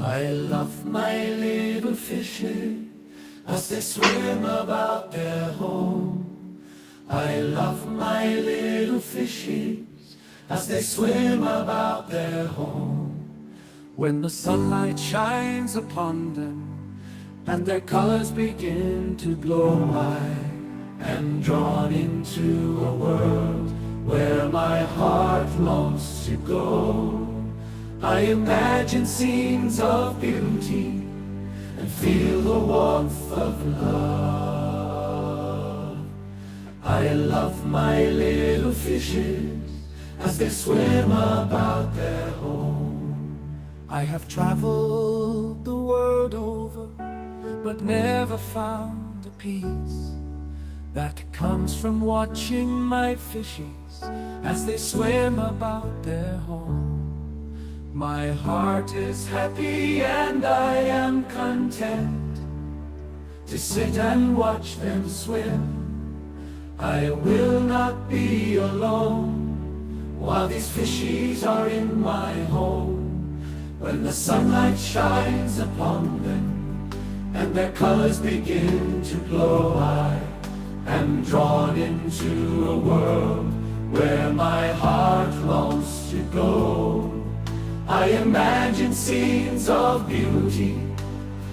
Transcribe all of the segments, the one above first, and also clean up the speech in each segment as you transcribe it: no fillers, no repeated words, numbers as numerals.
I love my little fishes as they swim about their home. I love my little fishes as they swim about their home. When the sunlight shines upon them and their colors begin to glow, I am drawn into a world where my heart longs to go. I imagine scenes of beauty and feel the warmth of love. I love my little fishes as they swim about their home. I have traveled the world over, but never found a peace that comes from watching my fishes as they swim about their home. My heart is happy and I am content to sit and watch them swim. I will not be alone while these fishies are in my home. When the sunlight shines upon them and their colors begin to glow, I am drawn into a world where my heart longs to go. I imagine scenes of beauty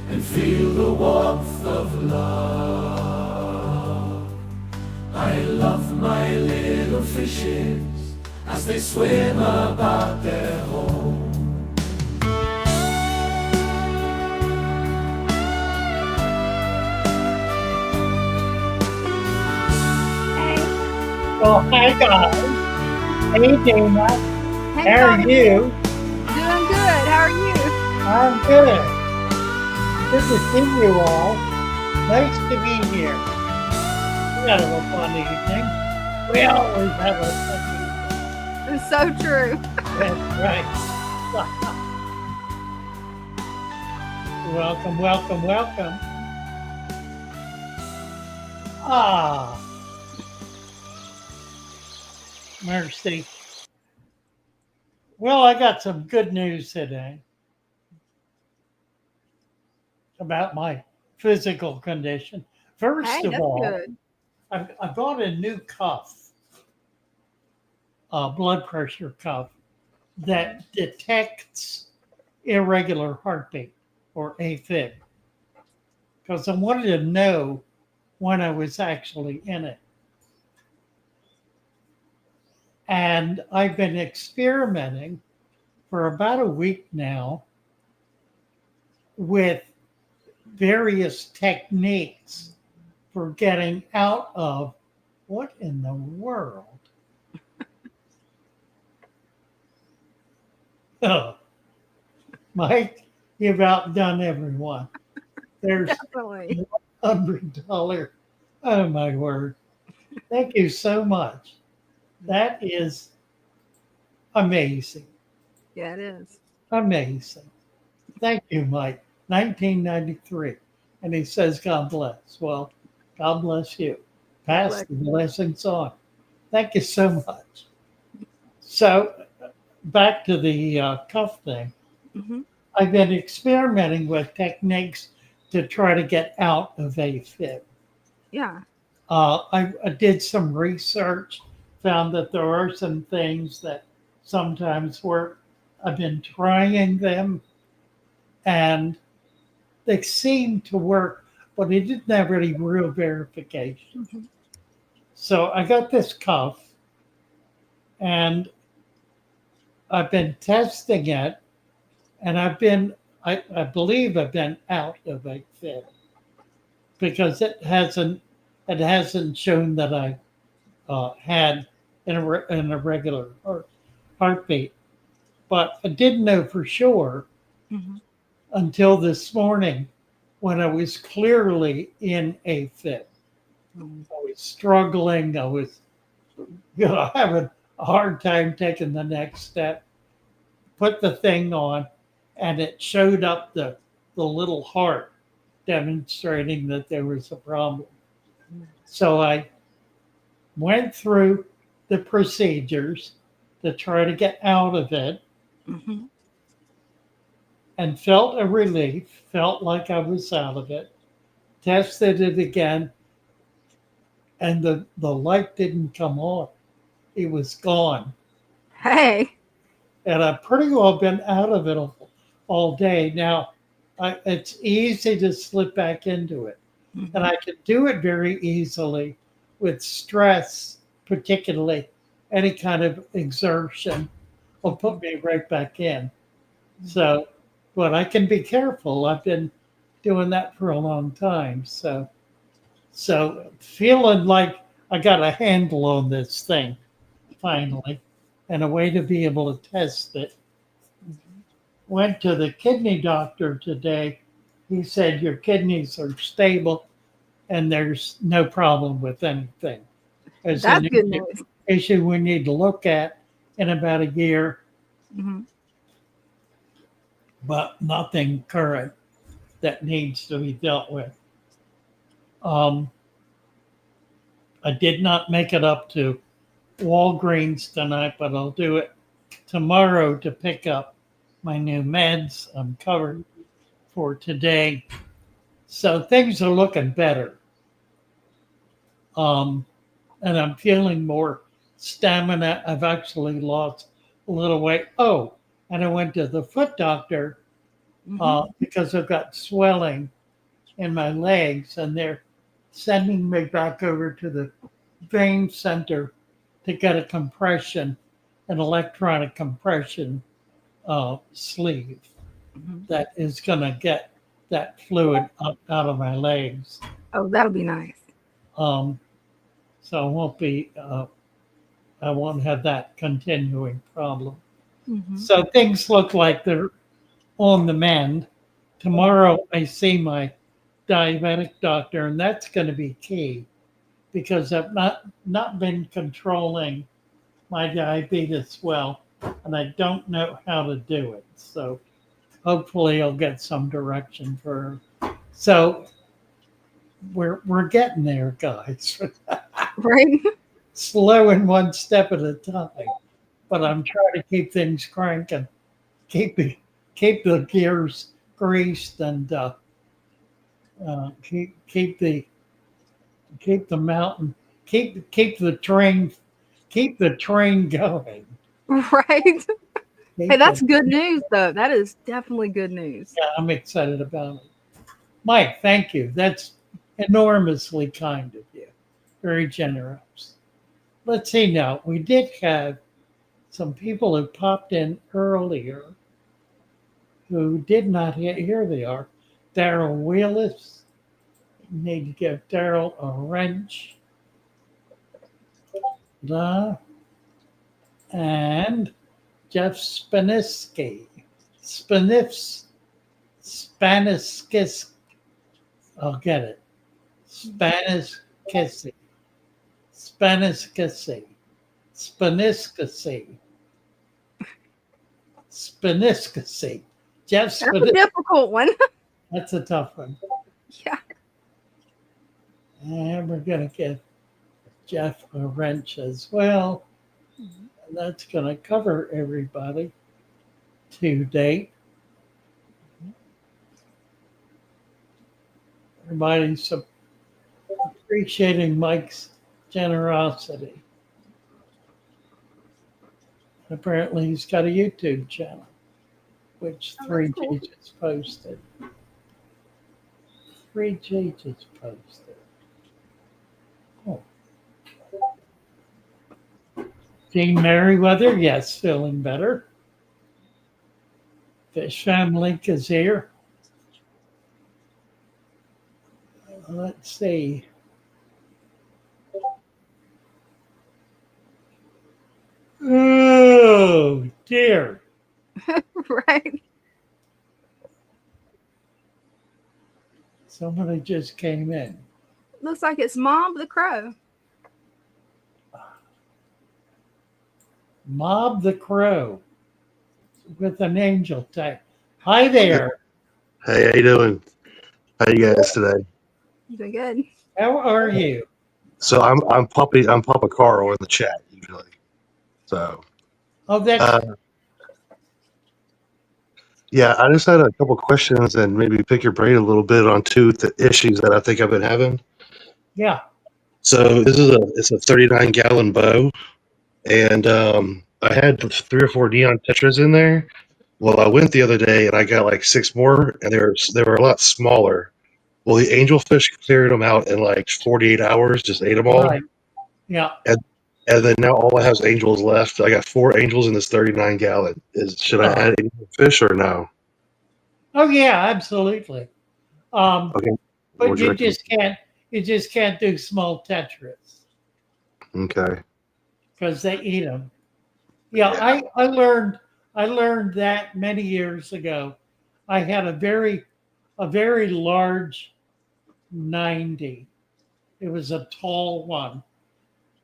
and feel the warmth of love. I love my little fishes as they swim about their home. Well, hi guys. Hey Dana. Hey, How are Connie. you? Doing good. How are you? I'm good. Good to see you all. Nice to be here. We had a fun evening. We always have a fun evening. It's so true. That's right. Welcome, welcome, welcome. Ah, mercy. Well, I got some good news today about my physical condition. First Hey, of that's all, good. I bought a new cuff, a blood pressure cuff that detects irregular heartbeat or AFib because I wanted to know when I was actually in it. And I've been experimenting for about a week now with various techniques for getting out of what in the world? Oh, Mike, you've outdone everyone. There's Definitely. $100. Oh my word. Thank you so much. That is amazing. Yeah, it is. Amazing. Thank you, Mike. 1993. And he says, God bless. Well, God bless you. Pass Like, the blessings on. Thank you so much. So, back to the cuff thing. hmm I've been experimenting with techniques to try to get out of AFib. Yeah. I did some research, found that there are some things that sometimes work. I've been trying them and they seem to work, but it didn't have any real verification. hmm So I got this cuff and I've been testing it and I believe I've been out of AFib because it hasn't shown that I had an irregular heartbeat. But I didn't know for sure hmm until this morning when I was clearly in AFib. I was struggling. I was having a hard time taking the next step. Put the thing on, and it showed up the little heart demonstrating that there was a problem. So I went through the procedures to try to get out of it. hmm and felt a relief, felt like I was out of it, tested it again, and the light didn't come on. It was gone. Hey. And I've pretty well been out of it all day. Now, it's easy to slip back into it. And Mhm. I can do it very easily with stress, particularly any kind of exertion will put me right back in. So, but I can be careful. I've been doing that for a long time. So feeling like I got a handle on this thing finally and a way to be able to test it. Went to the kidney doctor today. He said your kidneys are stable and there's no problem with anything. There's That's an good news. issue we need to look at in about a year, Hmm. but nothing current that needs to be dealt with. Um, I did not make it up to Walgreens tonight, but I'll do it tomorrow to pick up my new meds. I'm covered for today. So things are looking better. Um, and I'm feeling more stamina. I've actually lost a little weight. Oh, and I went to the foot doctor Hmm. because I've got swelling in my legs, and they're sending me back over to the vein center to get a compression, an electronic compression sleeve Hmm. that is going to get that fluid up out of my legs. Oh, that'll be nice. Um, so I won't have that continuing problem. Hmm. So things look like they're on the mend. Tomorrow I see my diabetic doctor, and that's going to be key because I've not been controlling my diabetes well, and I don't know how to do it. So hopefully I'll get some direction for her. So we're getting there, guys. Right? Slow and one step at a time. But I'm trying to keep things cranking, keep the keep the gears greased, and keep the mountain, keep the train going. Right. Hey, Keep that's the, good news, though. That is definitely good news. yeah, I'm excited about it. Mike, thank you. That's enormously kind of you. Very generous. Let's see now. We did have some people who popped in earlier who did not hear. Here they are. Daryl Wheelis. Need to give Daryl a wrench. And Jeff Spaniski. Spaniskis. I'll get it. Spaniskisi. Spaniskisi. Spaniskisi. Spaniskisi. Jeff That's a Spaniskisi. difficult one. That's a tough one. Yeah. And we're going to give Jeff a wrench as well. And that's going to cover everybody to date. Everybody's appreciating Mike's generosity. Apparently, he's got a YouTube channel, which Oh, that's 3G cool. just posted. 3G just posted. Oh. Dean Merriweather, yes, feeling better. Fish Family is here. Let's see. Oh, dear. Right. Somebody just came in. Looks like it's Mom the Crow. Mob the Crow with an angel tag. Hi there. Hey, how you doing? How you guys today? Doing good. How are you? So I'm Papa Carl in the chat usually. So Oh, that's uh, Yeah, I just had a couple questions and maybe pick your brain a little bit on two issues that I think I've been having. Yeah. So it's a 39-gallon bow, and I had 3 or 4 neon tetras in there. Well, I went the other day and I got like 6 more, and they were a lot smaller. Well, the angelfish cleared them out in like 48 hours, just ate them all. Right. Yeah. And then now all I have is angels left. I got 4 angels in this 39-gallon. Should I Oh, add any more fish or no? oh yeah, absolutely. Okay. What But would you recommend? you just can't do small tetras Okay. because they eat them. Yeah, Yeah. I learned that many years ago. I had a very large 90. It was a tall one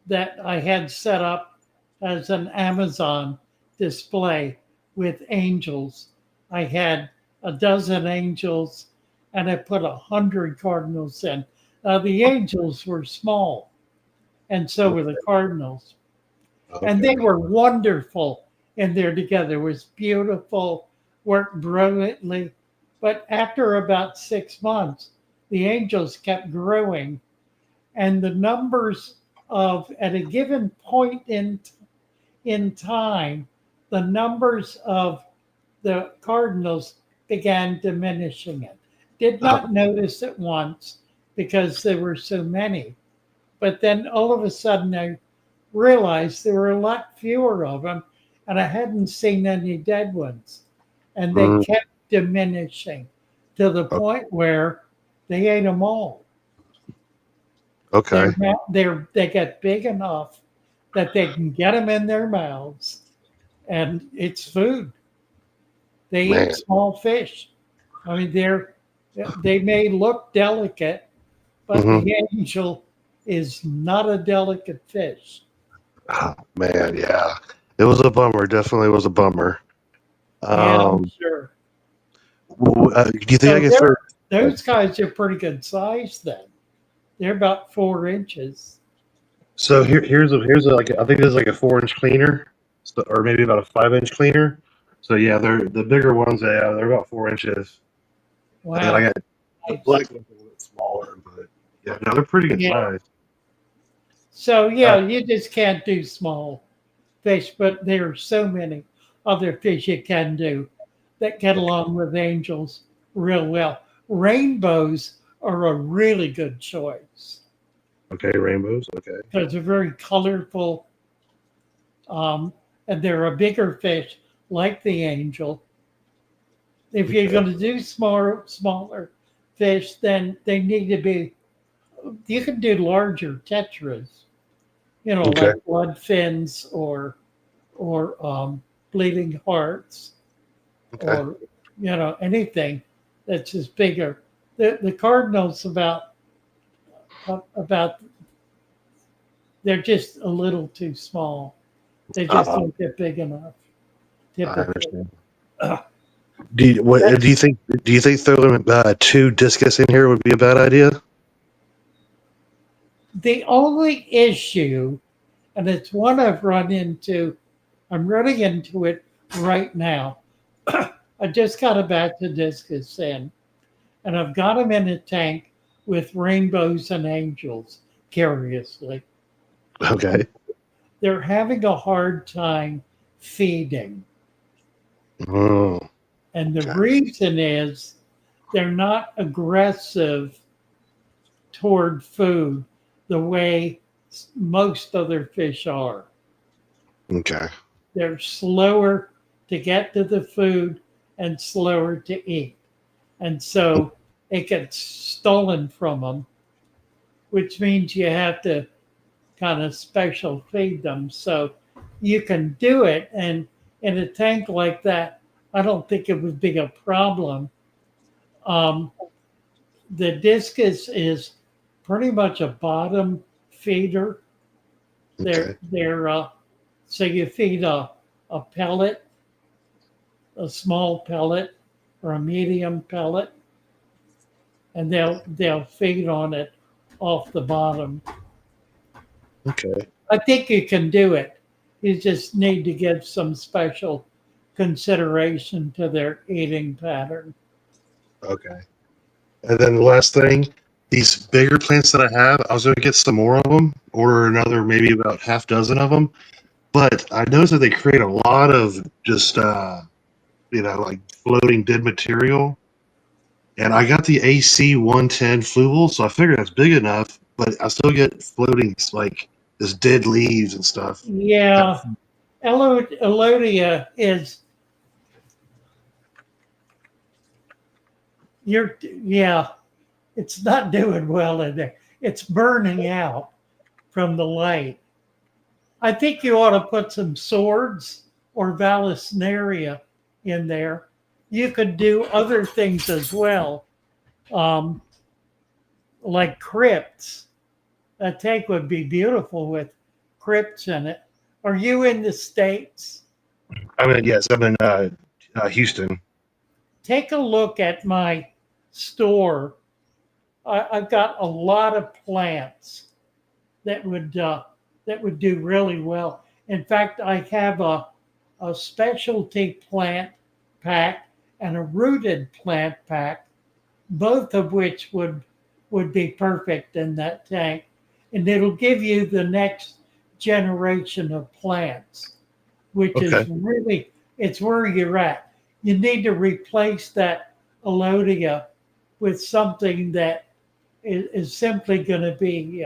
that I had set up as an Amazon display with angels. I had a dozen angels and I put 100 cardinals in. The angels were small, and so were the cardinals. And they Okay. were wonderful in there together. It was beautiful, worked brilliantly. But after about 6 months, the angels kept growing, and the numbers of at a given point in time, the numbers of the cardinals began diminishing. It did Uh, not notice it once because there were so many, but then all of a sudden I realized there were a lot fewer of them, and I hadn't seen any dead ones, and they mm, kept diminishing to the point where they ate them all. okay. They get big enough that they can get them in their mouths, and it's food. They eat Man. small fish. I mean, they may look delicate, but Hmm. the angel is not a delicate fish. Oh, man, yeah. It was a bummer. Definitely was a bummer. Yeah, I'm Um, sure. do you think I So can throw? those guys are pretty good size then. They're about 4 inches. So here's a like I think this is like a 4 inch cleaner, so, or maybe about a 5 inch cleaner. So yeah, they're the bigger ones. Yeah, they're about 4 inches. And then I Wow. got the Nice. black ones a little bit smaller, but yeah, no, they're pretty good Yeah. size. So Uh, yeah, you just can't do small fish, but there are so many other fish you can do that get okay, along with angels real well. Rainbows are a really good choice okay, rainbows. Okay, because they're very colorful, and they're a bigger fish like the angel. If you're okay, going to do smaller fish, then they need to be. You can do larger tetras, okay, like blood fins or bleeding hearts okay, or anything that's just bigger. The cardinals about they're just a little too small. They just uh, don't get big enough I typically. understand. Do you think throwing 2 discus in here would be a bad idea? The only issue, and it's one I've run into, I'm running into it right now. I just got a batch of discus in, and I've got them in a tank with rainbows and angels, curiously. Okay. They're having a hard time feeding. Oh, And the okay. reason is they're not aggressive toward food the way most other fish are. Okay. They're slower to get to the food and slower to eat. And so it gets stolen from them, which means you have to kind of special feed them. So you can do it. And in a tank like that, I don't think it would be a problem. Um, the discus is pretty much a bottom feeder. Okay. So you feed a pellet, a small pellet or a medium pellet, and they'll feed on it off the bottom. Okay. I think you can do it. You just need to get some special consideration to their eating pattern. Okay. And then the last thing, these bigger plants that I have, I was going to get some more of them, order another maybe about half dozen of them. But I noticed that they create a lot of just, like floating dead material. And I got the AC 110 fluval, so I figured that's big enough, but I still get floating, like, this dead leaves and stuff. Yeah, Elodia is it's not doing well in there. It's burning out from the light. I think you ought to put some swords or Vallisneria in there. You could do other things as well, um, like crypts. A tank would be beautiful with crypts in it. Are you in the States? Yes, I'm in Houston. Take a look at my store. I've got a lot of plants that would do really well. In fact, I have a specialty plant pack and a rooted plant pack, both of which would be perfect in that tank, and it'll give you the next generation of plants, which is Okay. really, it's where you're at. You need to replace that Elodia with something that is simply going to be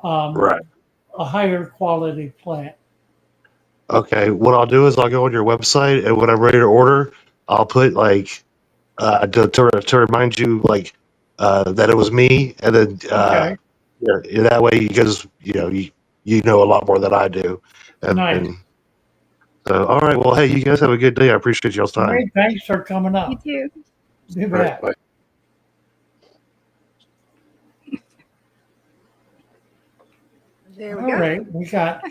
Right. a higher quality plant. Okay. What I'll do is I'll go on your website, and when I'm ready to order, I'll put like to remind you like that it was me, and then Okay, yeah, that way because you know a lot more than I do, nice. and so all right. Well, hey, you guys have a good day. I appreciate y'all's time. Great, thanks for coming You up. too. Do All right, that. bye. There we All go. right, we got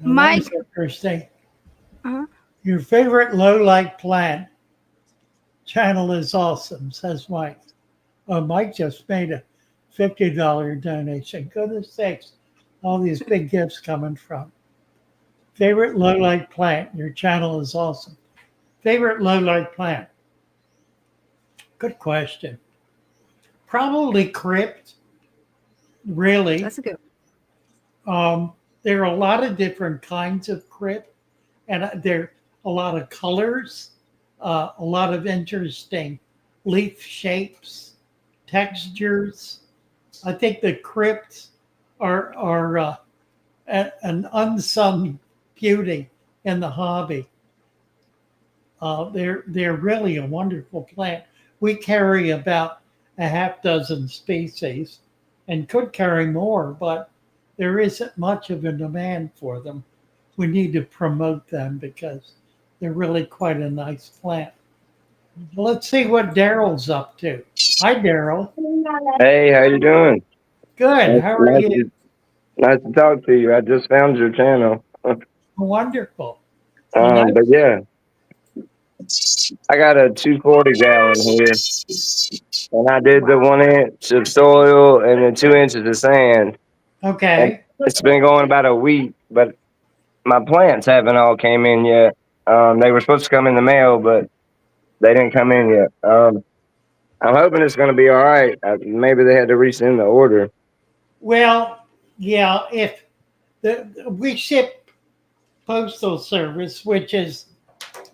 Mike. That was interesting. Uh-huh. Your favorite low light plant channel is awesome, says Mike. Oh, Mike just made a $50 donation. Goodness sakes, all these big gifts coming from. Favorite low light plant. Your channel is awesome. Favorite low light plant. Good question. Probably crypt. Really. That's a good There are a lot of different kinds of crypt, and there are a lot of colors, a lot of interesting leaf shapes, textures. I think the crypts are an unsung beauty in the hobby. They're really a wonderful plant. We carry about a half dozen species, and could carry more, but there isn't much of a demand for them. We need to promote them because they're really quite a nice plant. Well, let's see what Daryl's up to. Hi, Daryl. Hey, how you doing? Good. Nice, How are nice you? to, nice to talk to you. I just found your channel. Wonderful. Well, But yeah, I got a 240 gallon here, and I did the 1 inch of soil and then 2 inches of sand. And okay. it's been going about a week, but my plants haven't all came in yet. They were supposed to come in the mail, but they didn't come in yet. I'm hoping it's going to be all right. Maybe they had to resend the order. Well, yeah. If we ship postal service, which is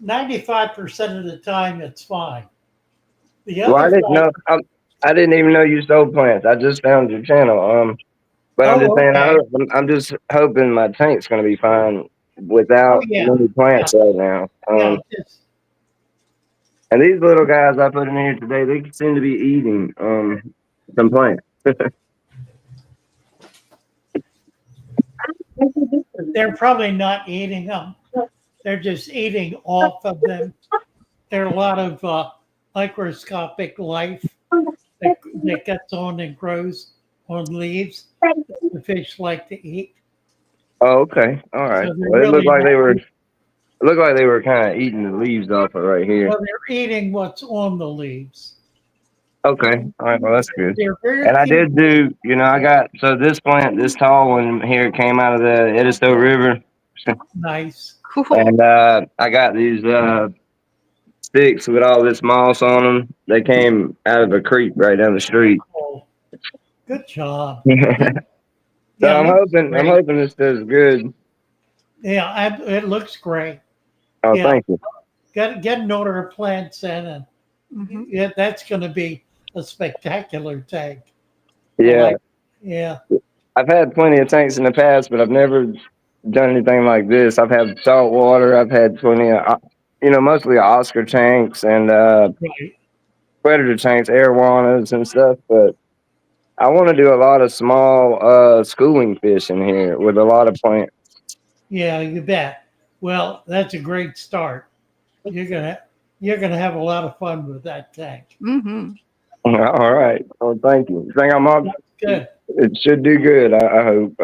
95% of the time, it's fine. The Well, I other didn't five, know. I didn't even know you sold plants. I just found your channel. But I'm just oh, saying, okay. I'm just hoping my tank's going to be fine Oh, without yeah. many Yeah. plants right now. Yeah. Just, And these little guys I put in here today, they seem to be eating some plants. they're probably not eating them. They're just eating off of them. There are a lot of microscopic life that gets on and grows on leaves that the fish like to eat. Oh, okay, all right. So they're Well, it looked really like not, they were kind of eating the leaves off of right here. well, they're eating what's on the leaves. Okay, all right. Well, that's good. They're very And I few. did do, I got so this plant, this tall one here came out of the Edisto River. Nice. Cool. And I got these sticks with all this moss on them. They came out of a creek right down the street. Oh, good job. So Yeah, I'm it looks hoping great. this does good. Yeah, it looks great. Oh, Yeah, thank you. get an order of plants in, and Mhm. yeah, that's going to be a spectacular tank. I Yeah, like, yeah, I've had plenty of tanks in the past, but I've never done anything like this. I've had salt water. I've had plenty of, mostly Oscar tanks and right. predator tanks, arowanas and stuff. But I want to do a lot of small schooling fish in here with a lot of plants. Yeah, you bet. Well, that's a great start. You're gonna you're gonna have a lot of fun with that tank. Mhm. All right. Well, thank you. Think I'm on? Good. It should do good. I hope.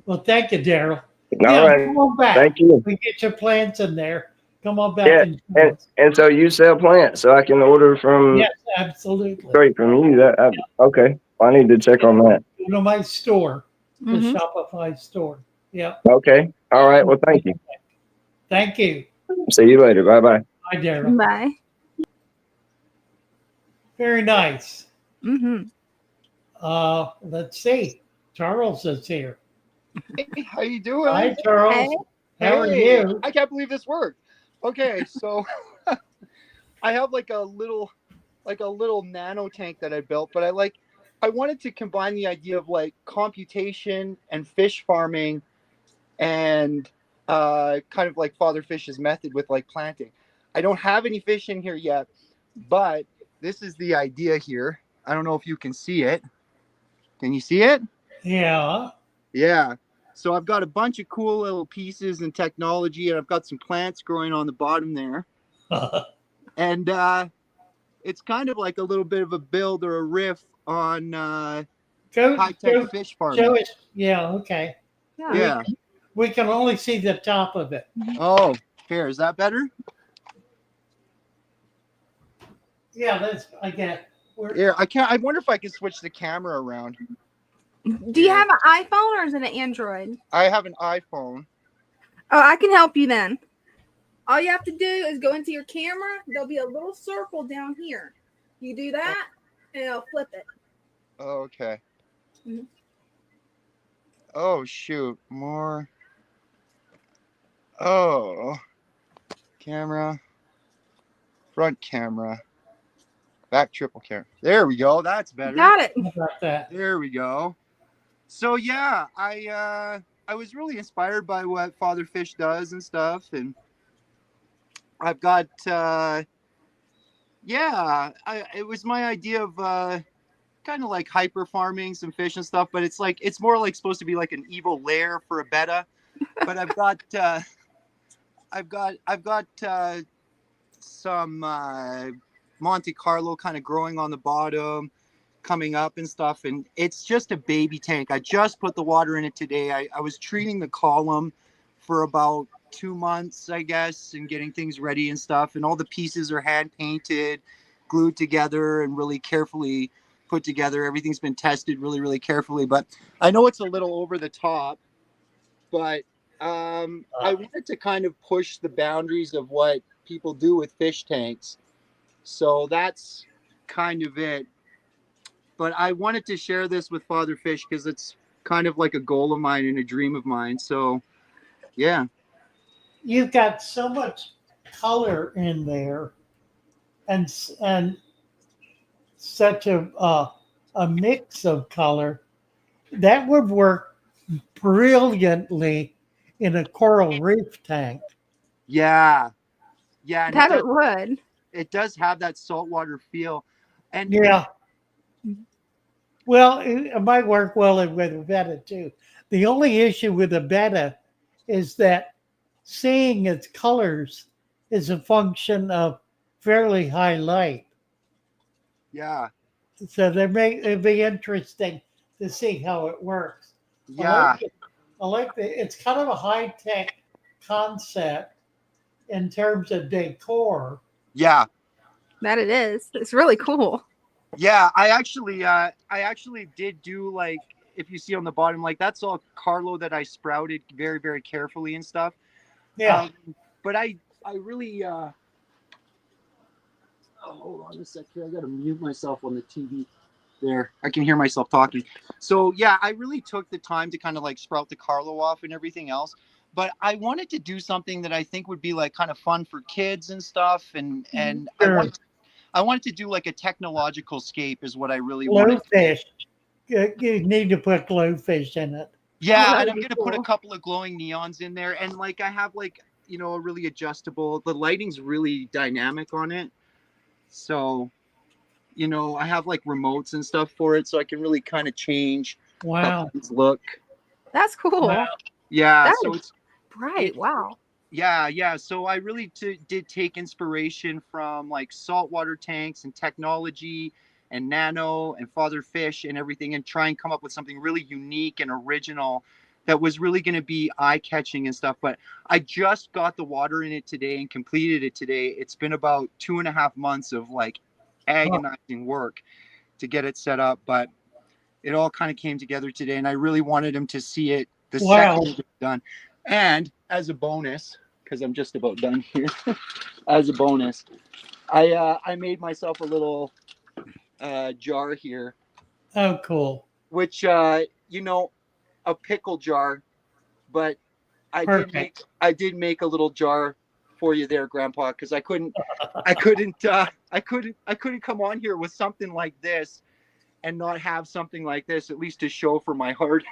Well, thank you, Daryl. All Yeah, right. come on back. Thank you. We get your plants in there. Come on back Yeah, and show us. and so you sell plants, so I can order from Yes, absolutely. straight from you. Okay. I need to check on that. Go to my store, the Mhm. Shopify store. Yeah. Okay. All right. Well, thank you. Thank you. See you later. Bye bye. Bye, Daryl. Bye. Very nice. Mhm. Let's see. Charles is here. Hey, how you doing? Hi, Charles. Hey. How are Hey, you? I can't believe this worked. Okay, so I have like a little nano tank that I built, but I wanted to combine the idea of like computation and fish farming and kind of like Father Fish's method with like planting. I don't have any fish in here yet, but this is the idea here. I don't know if you can see it. Can you see it? Yeah. Yeah. So I've got a bunch of cool little pieces and technology, and I've got some plants growing on the bottom there. And it's kind of like a little bit of a build or a riff on high-tech fish farming. show us. Yeah, okay. Yeah. Yeah. We can only see the top of it. Oh, here, is that better? Yeah, that's, I get. Here, I wonder if I can switch the camera around. Do you have an iPhone or is it an Android? I have an iPhone. Oh, I can help you then. All you have to do is go into your camera. There'll be a little circle down here. You do that, and it'll flip it. Okay. Mhm. Oh, shoot. More. Oh. Camera. Front camera. Back triple camera. There we go. That's better. Got it. How about that? There we go. So yeah, I was really inspired by what Father Fish does and stuff, and I've got it was my idea of kind of like hyper farming some fish and stuff, but it's more like supposed to be like an evil lair for a betta. But I've got some Monte Carlo kind of growing on the bottom, coming up and stuff, and it's just a baby tank. I just put the water in it today. I was treating the column for about 2 months, I guess, and getting things ready and stuff, and all the pieces are hand painted, glued together, and really carefully put together. Everything's been tested really, really carefully, but I know it's a little over the top, but I wanted to kind of push the boundaries of what people do with fish tanks. So that's kind of it. But I wanted to share this with Father Fish because it's kind of like a goal of mine and a dream of mine. So, yeah. You've got so much color in there, and such a mix of color that would work brilliantly in a coral reef tank. Yeah. Yeah. And That it would. it does have that saltwater feel. And Yeah. Well, it might work well with a betta too. The only issue with a betta is that seeing its colors is a function of fairly high light. yeah. So it'd be interesting to see how it works. Yeah. I like it's kind of a high tech concept in terms of decor. Yeah. That it is. It's really cool. Yeah. I actually did do like if you see on the bottom, like that's all Carlo that I sprouted very, very carefully and stuff. Yeah. But I really, oh, hold on a sec here. I got to mute myself on the TV. There, I can hear myself talking. So yeah, I really took the time to kind of like sprout the Carlo off and everything else. But I wanted to do something that I think would be like kind of fun for kids and stuff. And Sure. I wanted to do like a technological scape is what I really wanted. Glowfish. You need to put glowfish in it. Yeah, that and would I'm be gonna cool. put a couple of glowing neons in there, and like I have like a really adjustable. The lighting's really dynamic on it, so I have like remotes and stuff for it, so I can really kind of change how Wow. things look. That's cool. Wow. Yeah, That so is bright. Wow. yeah. So I really did take inspiration from like saltwater tanks and technology and nano and Father Fish and everything, and try and come up with something really unique and original that was really going to be eye-catching and stuff. But I just got the water in it today and completed it today. It's been about 2.5 months of like agonizing work to get it set up, but it all kind of came together today, and I really wanted him to see it the Wow. second it was done. And as a bonus, because I'm just about done here, as a bonus, I made myself a little jar here, Oh, cool. which a pickle jar, but Perfect. I did make a little jar for you there, Grandpa, because I couldn't come on here with something like this and not have something like this at least to show for my hard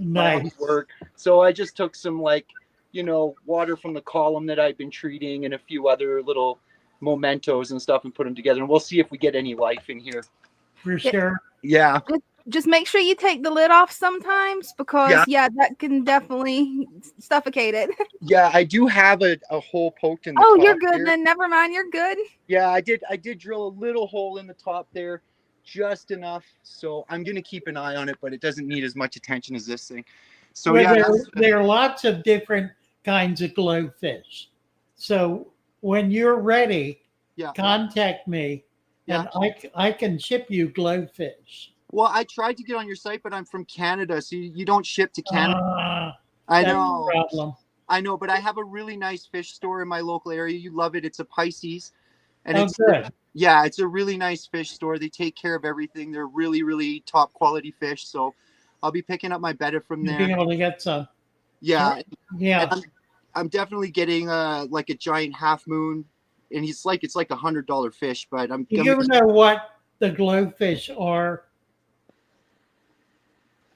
Nice. work. So I just took some water from the column that I've been treating and a few other little mementos and stuff and put them together, and we'll see if we get any life in here. For sure. Yeah. Just make sure you take the lid off sometimes because that can definitely suffocate it. Yeah, I do have a hole poked in the Oh, top you're good here. then. Never mind. You're good. Yeah, I did drill a little hole in the top there, just enough. So I'm gonna keep an eye on it, but it doesn't need as much attention as this thing. So Well, yeah, there are lots of different kinds of glowfish. So when you're ready, yeah. contact me and I can ship you glowfish. Well, I tried to get on your site, but I'm from Canada, so you don't ship to Canada. I That's know. the problem. I know, but I have a really nice fish store in my local area. You love it. It's a Pisces. And Oh, good. Yeah, it's a really nice fish store. They take care of everything. They're really, really top quality fish. So I'll be picking up my betta from You'll there. be able to get some. Yeah. Yeah. And I'm definitely getting like a giant half moon. And it's like $100 fish, but Do you know what the glowfish are?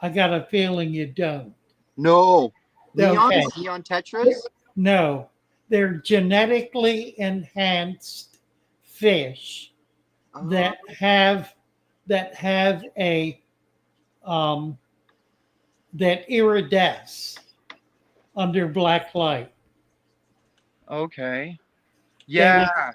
I got a feeling you don't. No. Okay. Neon tetras? No, they're genetically enhanced fish that have a that iridesce under black light. Okay. Yeah.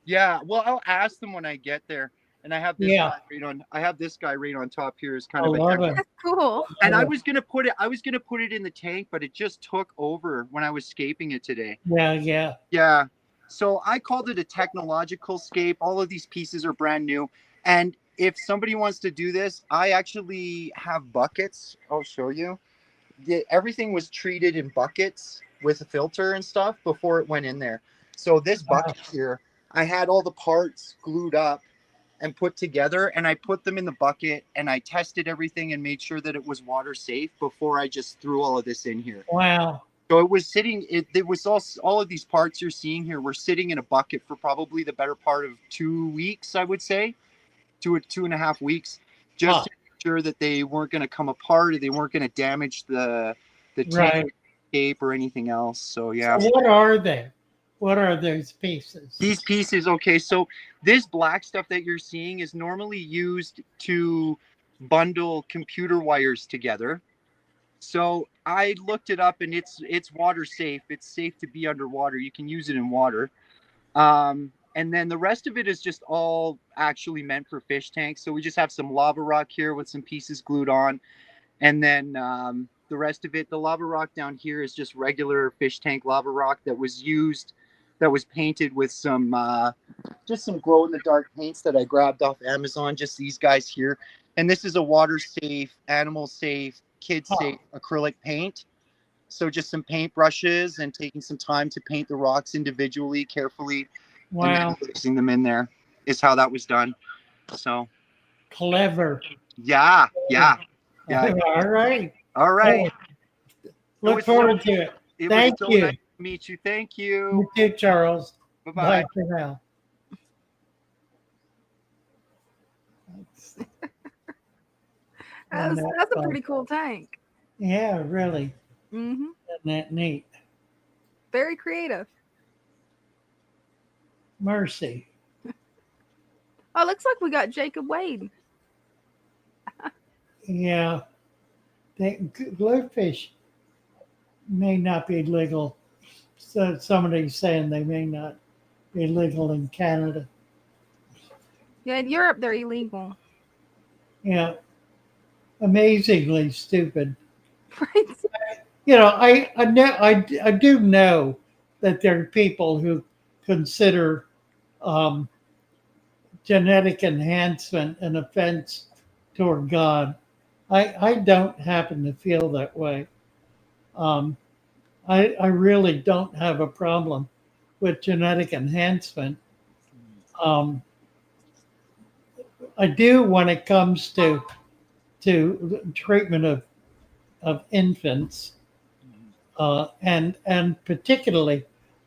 Yeah. Well, I'll ask them when I get there. And I have this guy right on top here is kind of it. That's cool. And I was gonna put it in the tank, but it just took over when I was scaping it today. Yeah. So I called it a technological scape. All of these pieces are brand new. And if somebody wants to do this, I actually have buckets. I'll show you. Everything was treated in buckets with a filter and stuff before it went in there. So this bucket here, I had all the parts glued up and put together, and I put them in the bucket and I tested everything and made sure that it was water safe before I just threw all of this in here. Wow. So it was sitting, it was all of these parts you're seeing here were sitting in a bucket for probably the better part of 2 weeks, I would say, 2.5 weeks, just to make sure that they weren't going to come apart or they weren't going to damage the tank escape or anything else. So yeah. So what are they? What are those pieces? These pieces, okay, so this black stuff that you're seeing is normally used to bundle computer wires together. So I looked it up and it's water safe. It's safe to be underwater. You can use it in water. And then the rest of it is just all actually meant for fish tanks. So we just have some lava rock here with some pieces glued on. And then the rest of it, the lava rock down here is just regular fish tank lava rock that was painted with some just some glow in the dark paints that I grabbed off Amazon, just these guys here. And this is a water safe, animal safe, kid Huh. safe acrylic paint. So just some paint brushes and taking some time to paint the rocks individually, carefully, and then Wow. placing them in there is how that was done. So Clever. yeah. All right. All right. Hey, It look was so forward to it. it was Thank so you. nice to meet you. Thank you. You too, Charles. Bye Bye bye. for now. And That's a pretty cool tank. yeah, really. Hmm. Isn't that neat? Very creative. Mercy. Oh, it looks like we got Jacob Wade. Yeah. Bluefish may not be legal. So somebody's saying they may not be legal in Canada. Yeah, in Europe they're illegal. Yeah. Amazingly stupid. Right? You know, I do know that there are people who consider um, genetic enhancement an offense toward God. I don't happen to feel that way. Um, I really don't have a problem with genetic enhancement. Um, I do when it comes to treatment of infants, and particularly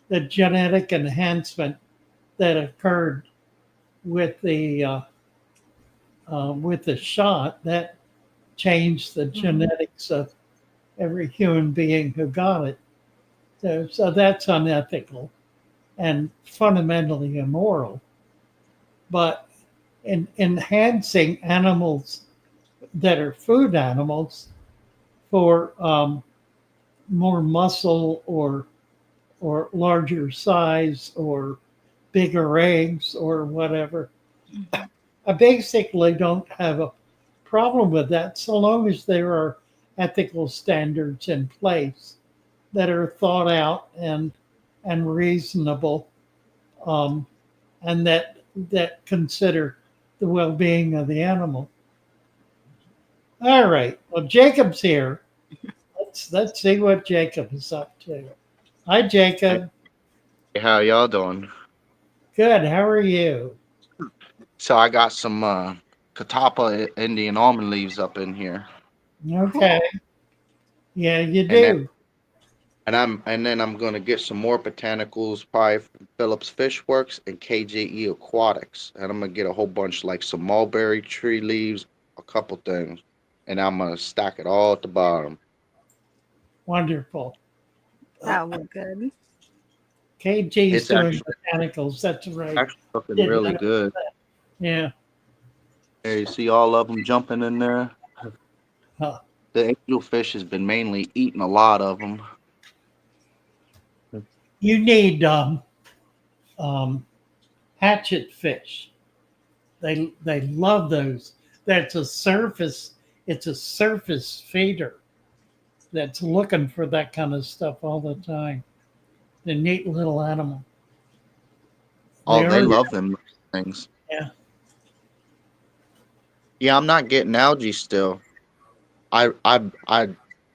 the genetic enhancement that occurred with the shot that changed the genetics of every human being who got it. So that's unethical and fundamentally immoral. But in enhancing animals that are food animals for more muscle or larger size or bigger eggs or whatever, I basically don't have a problem with that so long as there are ethical standards in place that are thought out and reasonable, um, and that consider the well-being of the animal. All right. Well, Jacob's here. Let's see what Jacob is up to. Hi, Jacob. Hey, how y'all doing? Good. How are you? So I got some Catawba Indian almond leaves up in here, Okay. Yeah, you and then do. I'm gonna get some more botanicals, probably from Phillips Fish Works and KJE Aquatics, and I'm gonna get a whole bunch like some mulberry tree leaves, a couple things, and I'm gonna stack it all at the bottom. Wonderful. That would look good. KG's It's doing botanicals. That's right. actually looking Didn't really know good. that. Yeah. There, you see all of them jumping in there. Huh. The angelfish has been mainly eating a lot of them. You need um, hatchet fish. They love those. That's a surface. It's a surface feeder that's looking for that kind of stuff all the time. The neat little animal. Oh, they are- love them things. Yeah. Yeah, I'm not getting algae still. I I I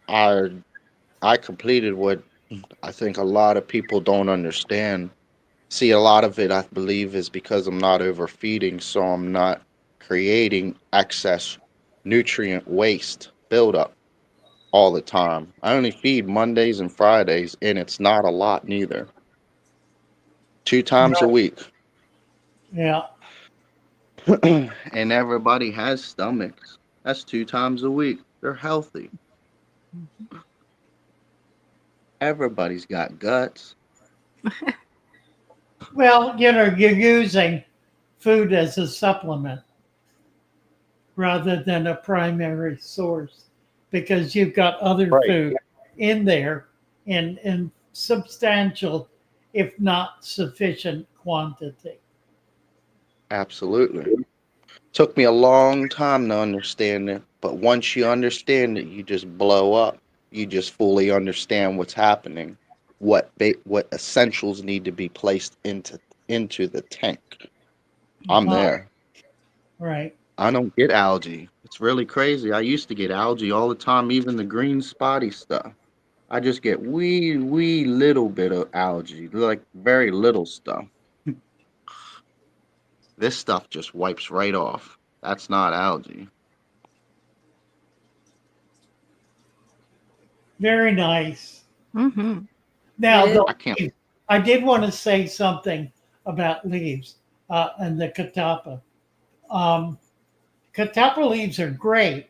I I completed what I think a lot of people don't understand. See, a lot of it I believe is because I'm not overfeeding, so I'm not creating excess nutrient waste buildup all the time. I only feed Mondays and Fridays, and it's not a lot neither. 2 times a week. Yeah. And everybody has stomachs. That's 2 times a week. They're healthy. Everybody's got guts. Well, you're using food as a supplement rather than a primary source because you've got other Right. food in there in substantial, if not sufficient quantity. Absolutely. Took me a long time to understand it, but once you understand it, you just blow up. You just fully understand what's happening, what essentials need to be placed into the tank. I'm Uh, there. right. I don't get algae. It's really crazy. I used to get algae all the time, even the green spotty stuff. I just get wee little bit of algae, like very little stuff. This stuff just wipes right off. That's not algae. Very nice. Mm-hmm. Now, It is. I can't. I did want to say something about leaves and the catappa. Um, Catappa leaves are great,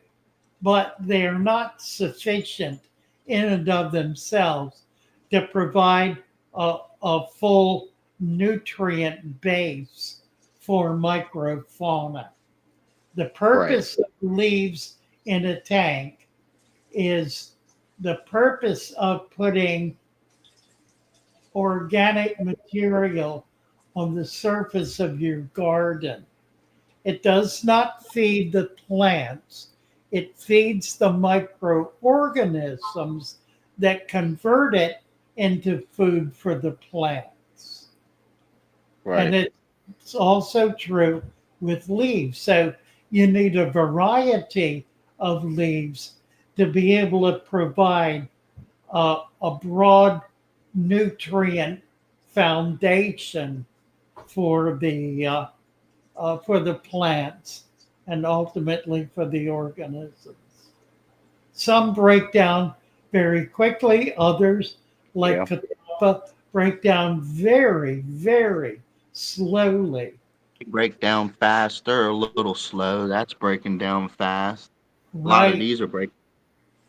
but they are not sufficient in and of themselves to provide a full nutrient base for microfauna. The Right. purpose of leaves in a tank is the purpose of putting organic material on the surface of your garden. It does not feed the plants. It feeds the microorganisms that convert it into food for the plants. And Right. it's also true with leaves. So you need a variety of leaves to be able to provide a broad nutrient foundation for the plants and ultimately for the organisms. Some break down very quickly, others, like Yeah. catappa, break down very, very slowly. They break down fast. They're a little slow. That's breaking down fast. A lot of Right. these are breaking.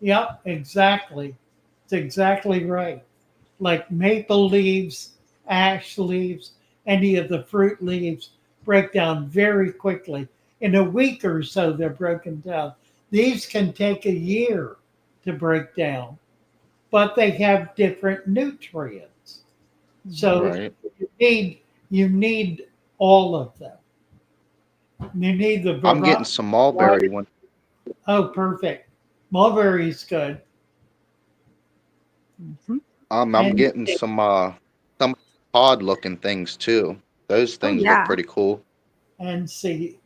Yep, exactly. It's exactly right. Like maple leaves, ash leaves, any of the fruit leaves break down very quickly. In a week or so, they're broken down. These can take a year to break down, but they have different nutrients. So Right. you need all of them. You need the I'm getting variety. some mulberry one. Oh, perfect. Mulberry's good. Mm-hmm. I'm And getting some pod looking things too. Those Oh things look yeah. pretty cool. and see,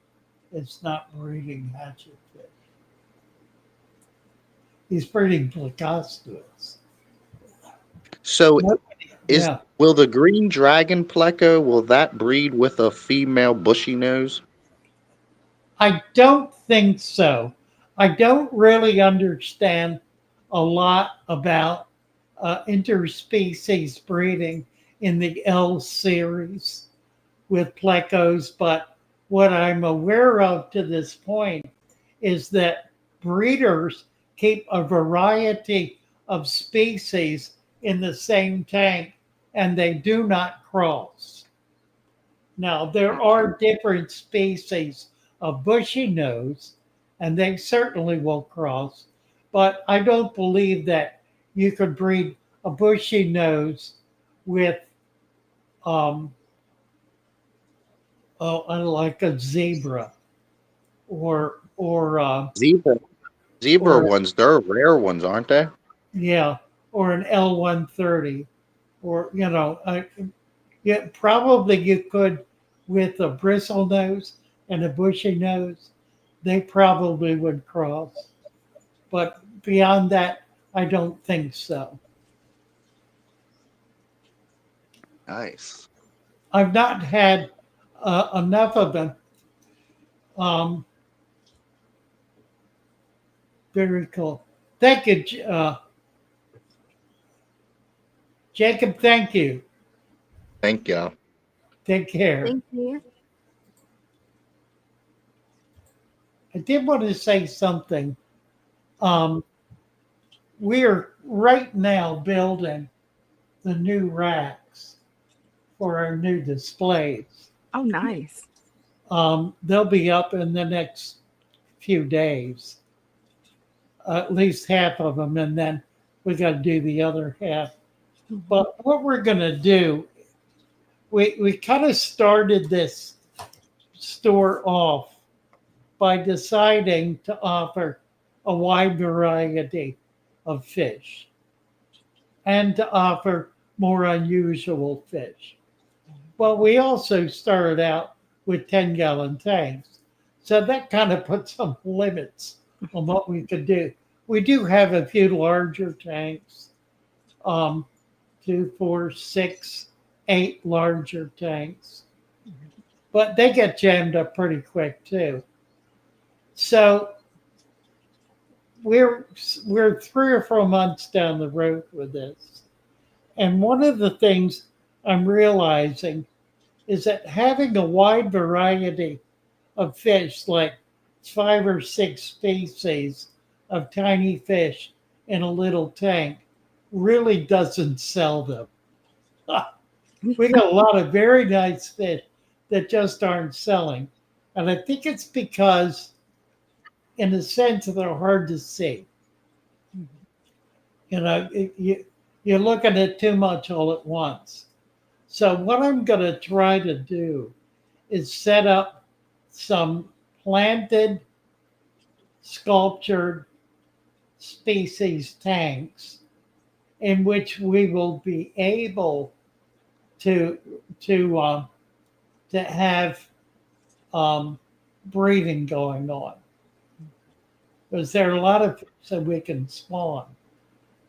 it's not breeding hatchetfish. He's breeding Plecostomus. So is Yeah, will the green dragon pleco will that breed with a female bushy nose? I don't think so. I don't really understand a lot about interspecies breeding in the L series with plecos, but what I'm aware of to this point is that breeders keep a variety of species in the same tank and they do not cross. Now, there Okay. are different species of bushy nose, and they certainly will cross, but I don't believe that you could breed a bushy nose with um, like a zebra or Zebra zebra or ones, they're rare ones, aren't they? yeah, or an L130, or yeah, probably you could with a bristle nose and a bushy nose, they probably would cross. But beyond that, I don't think so. Nice. I've not had enough of them. Um, Very cool. Thank you, Jacob. Thank you. Thank you. Take care. Thank you. I did want to say something. Um, we are right now building the new racks for our new displays. Oh, nice. They'll be up in the next few days, at least half of them, and then we got to do the other half. Mhm. But what we're going to do, we kind of started this store off by deciding to offer a wide variety of fish and to offer more unusual fish. Well, we also started out with 10-gallon tanks. So that kind of put some limits on what we could do. We do have a few larger tanks, 2, 4, 6, 8 larger tanks, but they get jammed up pretty quick too. So we're 3 or 4 months down the road with this. And one of the things I'm realizing is that having a wide variety of fish, like 5 or 6 species of tiny fish in a little tank, really doesn't sell them. We got a lot of very nice fish that just aren't selling. And I think it's because, in a sense, they're hard to see. You know, you're looking at too much all at once. So what I'm going to try to do is set up some planted, sculptured species tanks in which we will be able to have breeding going on. Because there are a lot of fish that we can spawn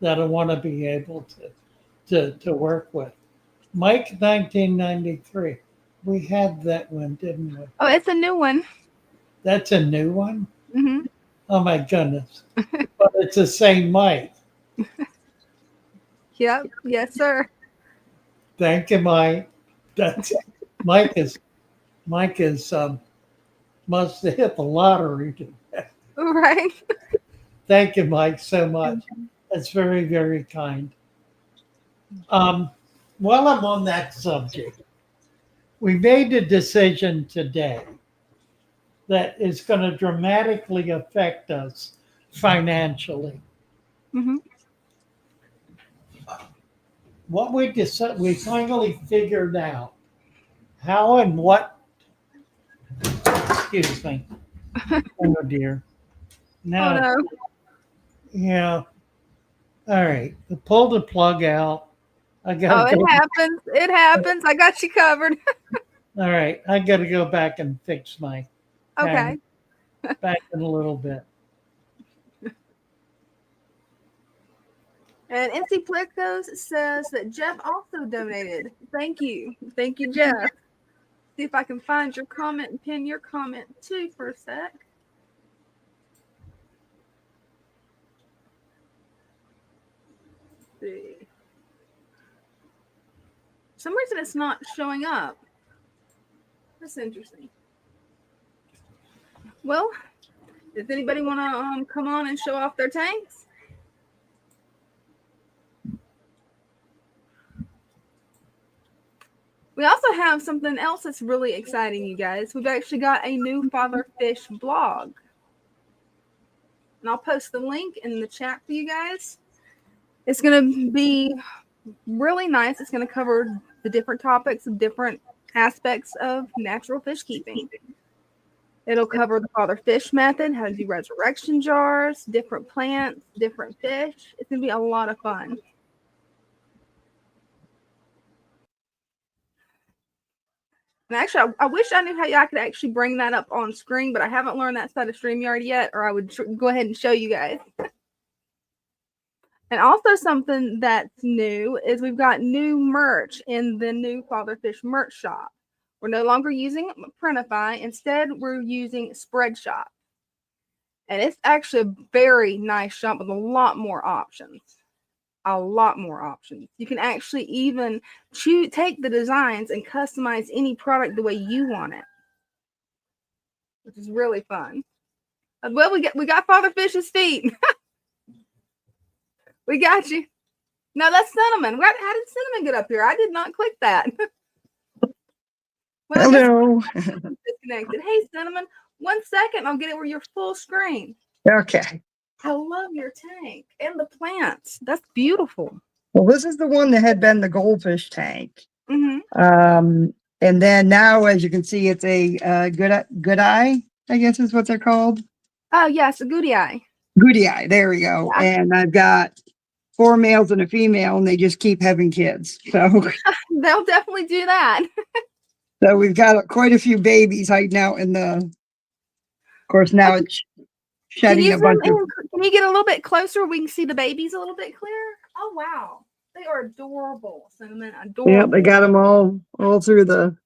that I want to be able to work with. Mike, 1993. We had that one, didn't we? Oh, it's a new one. That's a new one? Mm-hmm. Oh my goodness. But it's the same Mike. Yep. Yes, sir. Thank you, Mike. Mike is must have hit the lottery today. Right. Thank you, Mike, so much. That's very, very kind. While I'm on that subject, we made a decision today that is going to dramatically affect us financially. Mm-hmm. What we decided, we finally figured out how and what. Excuse me. Oh dear. Now, Oh, no. yeah. All right. Pull the plug out. I Oh, got. it happens. It happens. I got you covered. All right. I got to go back and fix my. Okay. Back in a little bit. And NC Plicos says that Jeff also donated. Thank you. Thank you, Jeff. See if I can find your comment and pin your comment too for a sec. Let's see. For some reason it's not showing up. That's interesting. Well, does anybody want to come on and show off their tanks? We also have something else that's really exciting, you guys. We've actually got a new Father Fish blog. And I'll post the link in the chat for you guys. It's going to be really nice. It's going to cover the different topics of different aspects of natural fish keeping. It'll cover the Father Fish method, how to do resurrection jars, different plants, different fish. It's going to be a lot of fun. And actually, I wish I knew how I could actually bring that up on screen, but I haven't learned that side of StreamYard yet, or I would go ahead and show you guys. And also something that's new is we've got new merch in the new Father Fish merch shop. We're no longer using Printify. Instead, we're using Spreadshop. And it's actually a very nice shop with a lot more options. A lot more options. You can actually even take the designs and customize any product the way you want it, which is really fun. Well, we got Father Fish's feet. We got you. No, that's Cinnamon. How did Cinnamon get up here? I did not click that. Well, hello. Disconnected. Hey, Cinnamon. 1 second. I'll get it where you're full screen. Okay. I love your tank and the plants. That's beautiful. Well, this is the one that had been the goldfish tank. Mm-hmm. And then now, as you can see, it's a good eye, I guess is what they're called. Oh, yes, a goody eye. Goody eye. There we go. Yeah. And I've got 4 males and a female, and they just keep having kids. So they'll definitely do that. So we've got quite a few babies hiding out in the course, now it's Can shedding you a zoom bunch of. in? Can you get a little bit closer? We can see the babies a little bit clearer. Oh wow, they are adorable, Cinnamon. Yeah, they Adorable. got them all through the.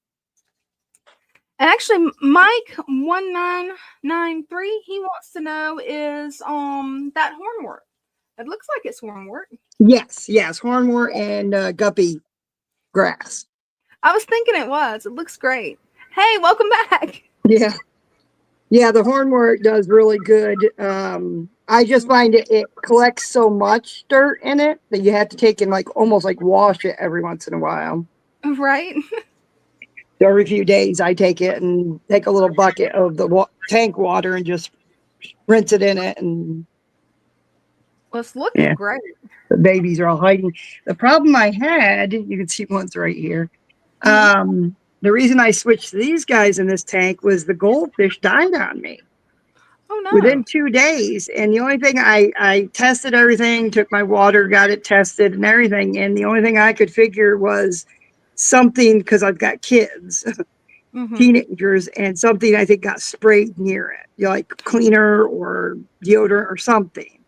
And actually, Mike 1993, he wants to know is that hornwort. It looks like it's hornwort. Yes, hornwort and guppy grass. I was thinking it was. It looks great. Hey, welcome back. Yeah. Yeah, the hornwort does really good. I just find it collects so much dirt in it that you have to take and like almost like wash it every once in a while. Right? So every few days, I take it and take a little bucket of the tank water and just rinse it in it. And Well, it's looking great. the babies are all hiding. The problem I had, you can see one's right here. The reason I switched to these guys in this tank was the goldfish died on me. Oh no. Within 2 days. And the only thing I tested everything, took my water, got it tested and everything. And the only thing I could figure was something, because I've got kids, teenagers, and something I think got sprayed near it, like cleaner or deodorant or something.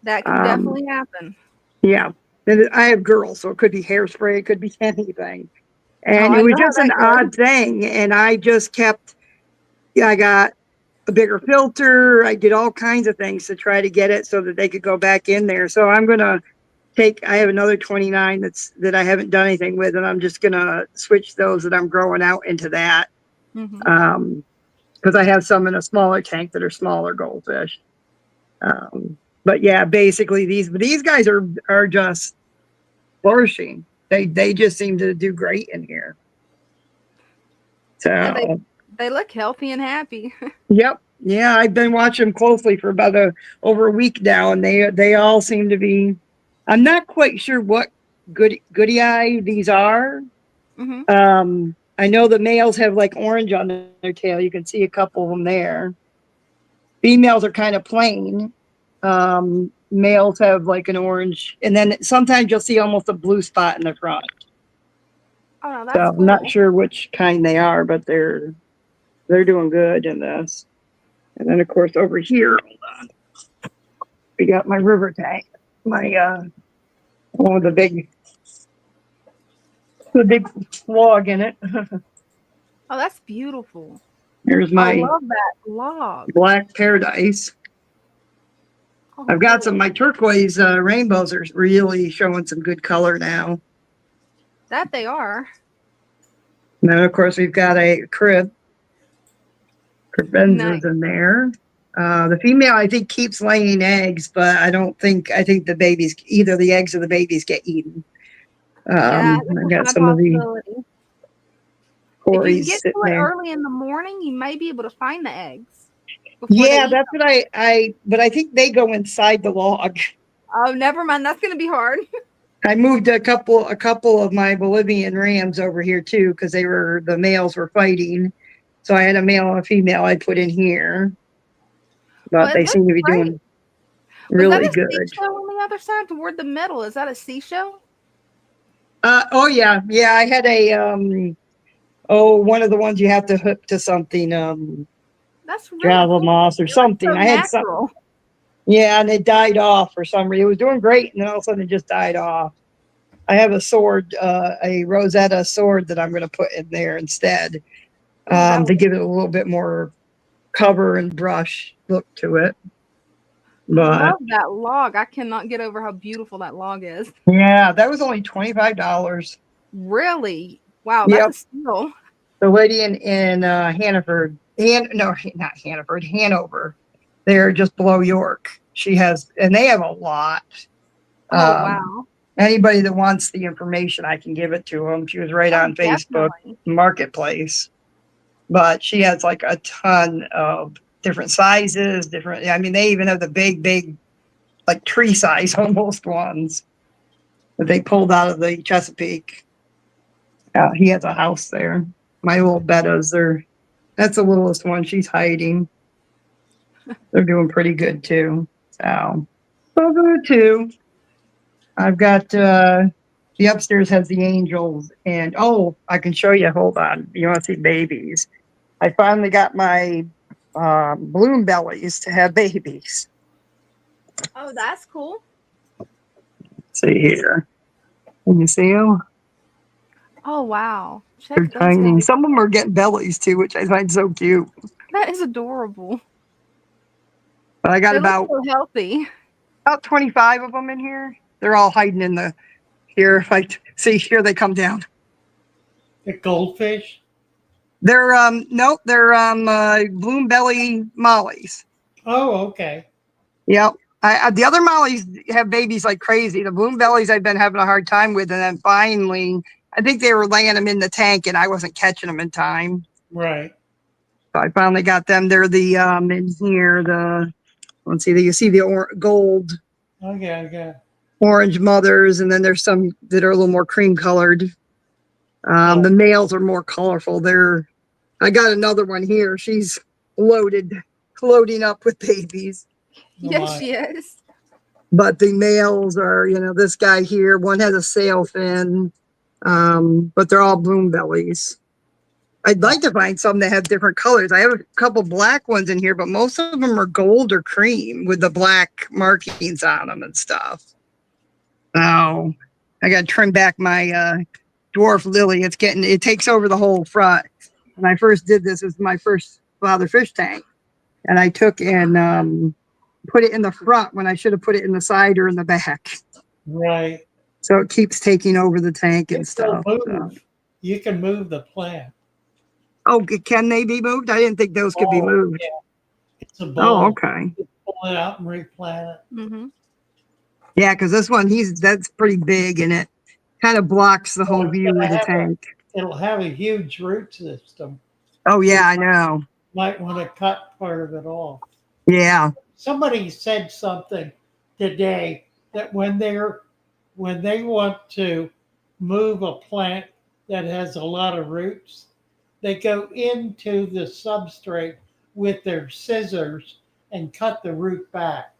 That can definitely happen. Yeah. And I have girls, so it could be hairspray, it could be anything. And Oh, it was just an odd thing. And I just kept, I got a bigger filter. I did all kinds of things to try to get it so that they could go back in there. So I'm going to I have another 29 that I haven't done anything with, and I'm just going to switch those that I'm growing out into that. Because I have some in a smaller tank that are smaller goldfish. But yeah, basically these guys are just flourishing. They just seem to do great in here. So Yeah, they look healthy and happy. Yep. Yeah, I've been watching them closely for about over a week now, and they all seem to be. I'm not quite sure what goody eye these are. I know the males have like orange on their tail. You can see a couple of them there. Females are kind of plain. Males have like an orange, and then sometimes you'll see almost a blue spot in the front. Oh, no, that's so cool. I'm not sure which kind they are, but they're doing good in this. And then of course over here, hold on, we got my river tank, my one with the big log in it. Oh, that's beautiful. Here's I my love that log. black paradise. Oh, I've got cool. my turquoise rainbows are really showing some good color now. That they are. And then of course we've got a crib. Cribenzas in there. The female I think keeps laying eggs, but I think the babies, either the eggs or the babies, get eaten. Yeah, I got some of the if you Corey's get to sitting it there. early in the morning, you may be able to find the eggs. Yeah, that's what but I think they go inside the log. Oh, never mind. That's going to be hard. I moved a couple of my Bolivian rams over here too, because the males were fighting. So I had a male and a female I put in here, but they seem to be doing really good. Was that a seashell on the other side toward the middle? Is that a seashell? Oh yeah. I had a one of the ones you have to hook to something, That's really Java cool. moss or something. So I had something. Yeah, and it died off for some reason. It was doing great, and then all of a sudden it just died off. I have a sword, a Rosetta sword that I'm going to put in there instead, to give it a little bit more cover and brush look to it. But I love that log. I cannot get over how beautiful that log is. yeah, that was only $25. Really? Wow, that's a steal. The lady in Hannaford, not Hannaford, Hanover. They're just below York. She has, and they have a lot. Oh, wow. Anybody that wants the information, I can give it to them. She was right on Facebook Marketplace. But she has like a ton of different sizes, they even have the big, like tree size almost ones that they pulled out of the Chesapeake. He has a house there. My little bettas, that's the littlest one. She's hiding. They're doing pretty good too. So good too. I've got the upstairs has the angels, and I can show you. Hold on. You want to see babies? I finally got my bloom bellies to have babies. Oh, that's cool. Let's see here. Can you see them? Oh, wow. They're Check those tiny. guys. Some of them are getting bellies too, which I find so cute. That is adorable. But I got They look about so healthy. 25 of them in here. They're all hiding in the here. If I see here, they come down. The goldfish? They're nope, they're bloom belly mollies. Oh, okay. Yep. The other mollies have babies like crazy. The bloom bellies I've been having a hard time with, and then finally, I think they were laying them in the tank, and I wasn't catching them in time. Right. So I finally got them. They're the in here. The let's see. You see the gold Okay, okay. orange mothers, and then there's some that are a little more cream colored. Oh. The males are more colorful. I got another one here. She's loading up with babies. Yes, she is. But the males are, this guy here. One has a sail fin, but they're all bloom bellies. I'd like to find some that have different colors. I have a couple black ones in here, but most of them are gold or cream with the black markings on them and stuff. Oh, I got to trim back my dwarf lily. It takes over the whole front. When I first did this, was my first Father Fish tank. And I took and put it in the front when I should have put it in the side or in the back. Right. So it keeps taking over the tank and stuff. So. You can move the plant. Oh, can they be moved? I didn't think those could be moved. Yeah. It's a bowl. Oh, okay. You pull it out and replant it. Mm-hmm. Yeah, because this one, that's pretty big, and it kind of blocks the whole view of the tank. It'll have a huge root system. Oh, yeah, I know. Might want to cut part of it off. Yeah. Somebody said something today that when they want to move a plant that has a lot of roots, they go into the substrate with their scissors and cut the root back.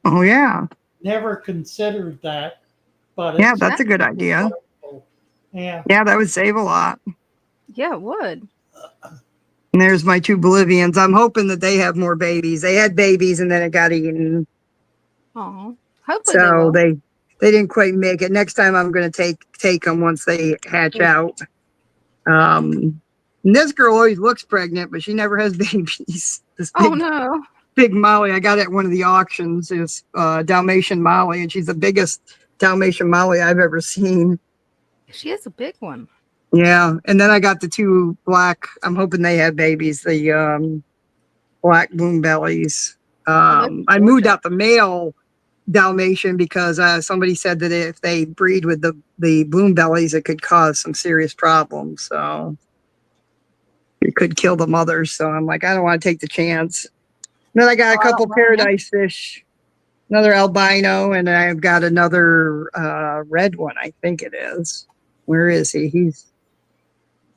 Oh, yeah. Never considered that, but yeah, that's a good idea. Yeah. Yeah, that would save a lot. Yeah, it would. And there's my 2 Bolivians. I'm hoping that they have more babies. They had babies and then it got eaten. Oh, hopefully So they didn't quite make it. Next time I'm going to take them once they hatch out. And this girl always looks pregnant, but she never has babies. Oh no. Big Molly, I got it at one of the auctions, is Dalmatian Molly, and she's the biggest Dalmatian Molly I've ever seen. She is a big one. Yeah, and then I got the 2 black. I'm hoping they have babies. The black bloom bellies. I moved out the male Dalmatian because somebody said that if they breed with the bloom bellies, it could cause some serious problems. So it could kill the mothers. So I'm like, I don't want to take the chance. Then I got a couple paradise fish, another albino, and I've got another red one, I think it is. Where is he? He's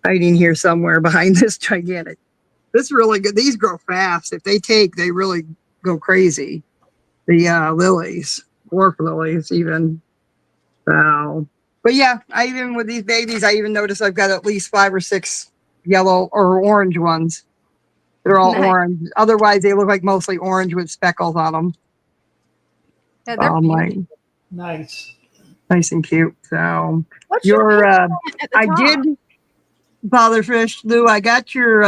hiding here somewhere behind this gigantic. This is really good. These grow fast. If they they really go crazy. The lilies, dwarf lilies even. So, but yeah, with these babies, I even noticed I've got at least 5 or 6 yellow or orange ones. They're all orange. Otherwise, they look like mostly orange with speckles on them. Yeah, they're nice and cute. So what's your I did, Father Fish, Lou. I got your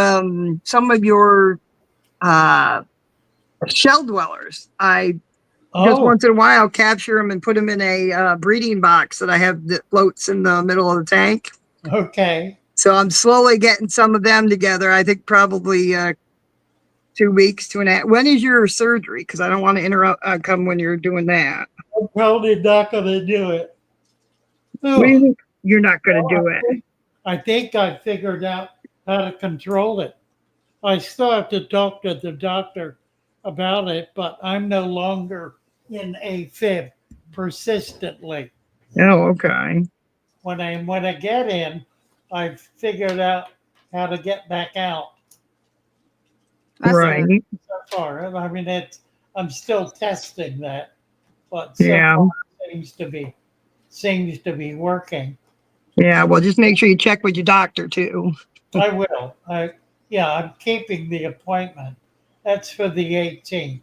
some of your shell dwellers. I just once in a while capture them and put them in a breeding box that I have that floats in the middle of the tank. Okay. So I'm slowly getting some of them together. I think probably 2 weeks, 2.5. When is your surgery? Because I don't want to interrupt. Come when you're doing that. I'm probably not going to do it. What do you think? You're not going to do it. I think I figured out how to control it. I still have to talk to the doctor about it, but I'm no longer in AFib persistently. Oh, okay. When I get in, I've figured out how to get back out. Right. So far, I mean, I'm still testing that, but yeah, far it seems to be working. Yeah, well, just make sure you check with your doctor too. I will. Yeah, I'm keeping the appointment. That's for the 18th,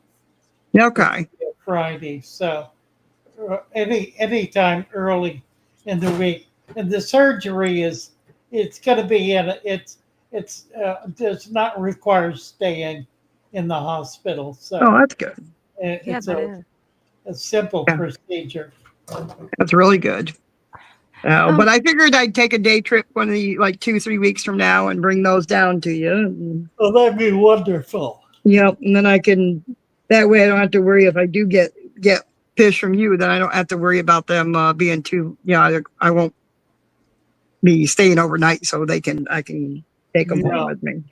Okay. Friday. So any time early in the week, and the surgery it's going to be in it's does not require staying in the hospital. Oh, So that's good. Yeah, it's that is. a simple Yeah, procedure. that's really good. But Um, I figured I'd take a day trip one of the like 2-3 weeks from now and bring those down to you. Well, that'd be wonderful. Yep, and then I can. That way, I don't have to worry if I do get fish from you. Then I don't have to worry about them being too. Yeah, I won't be staying overnight, so I can take them home Yeah. with me.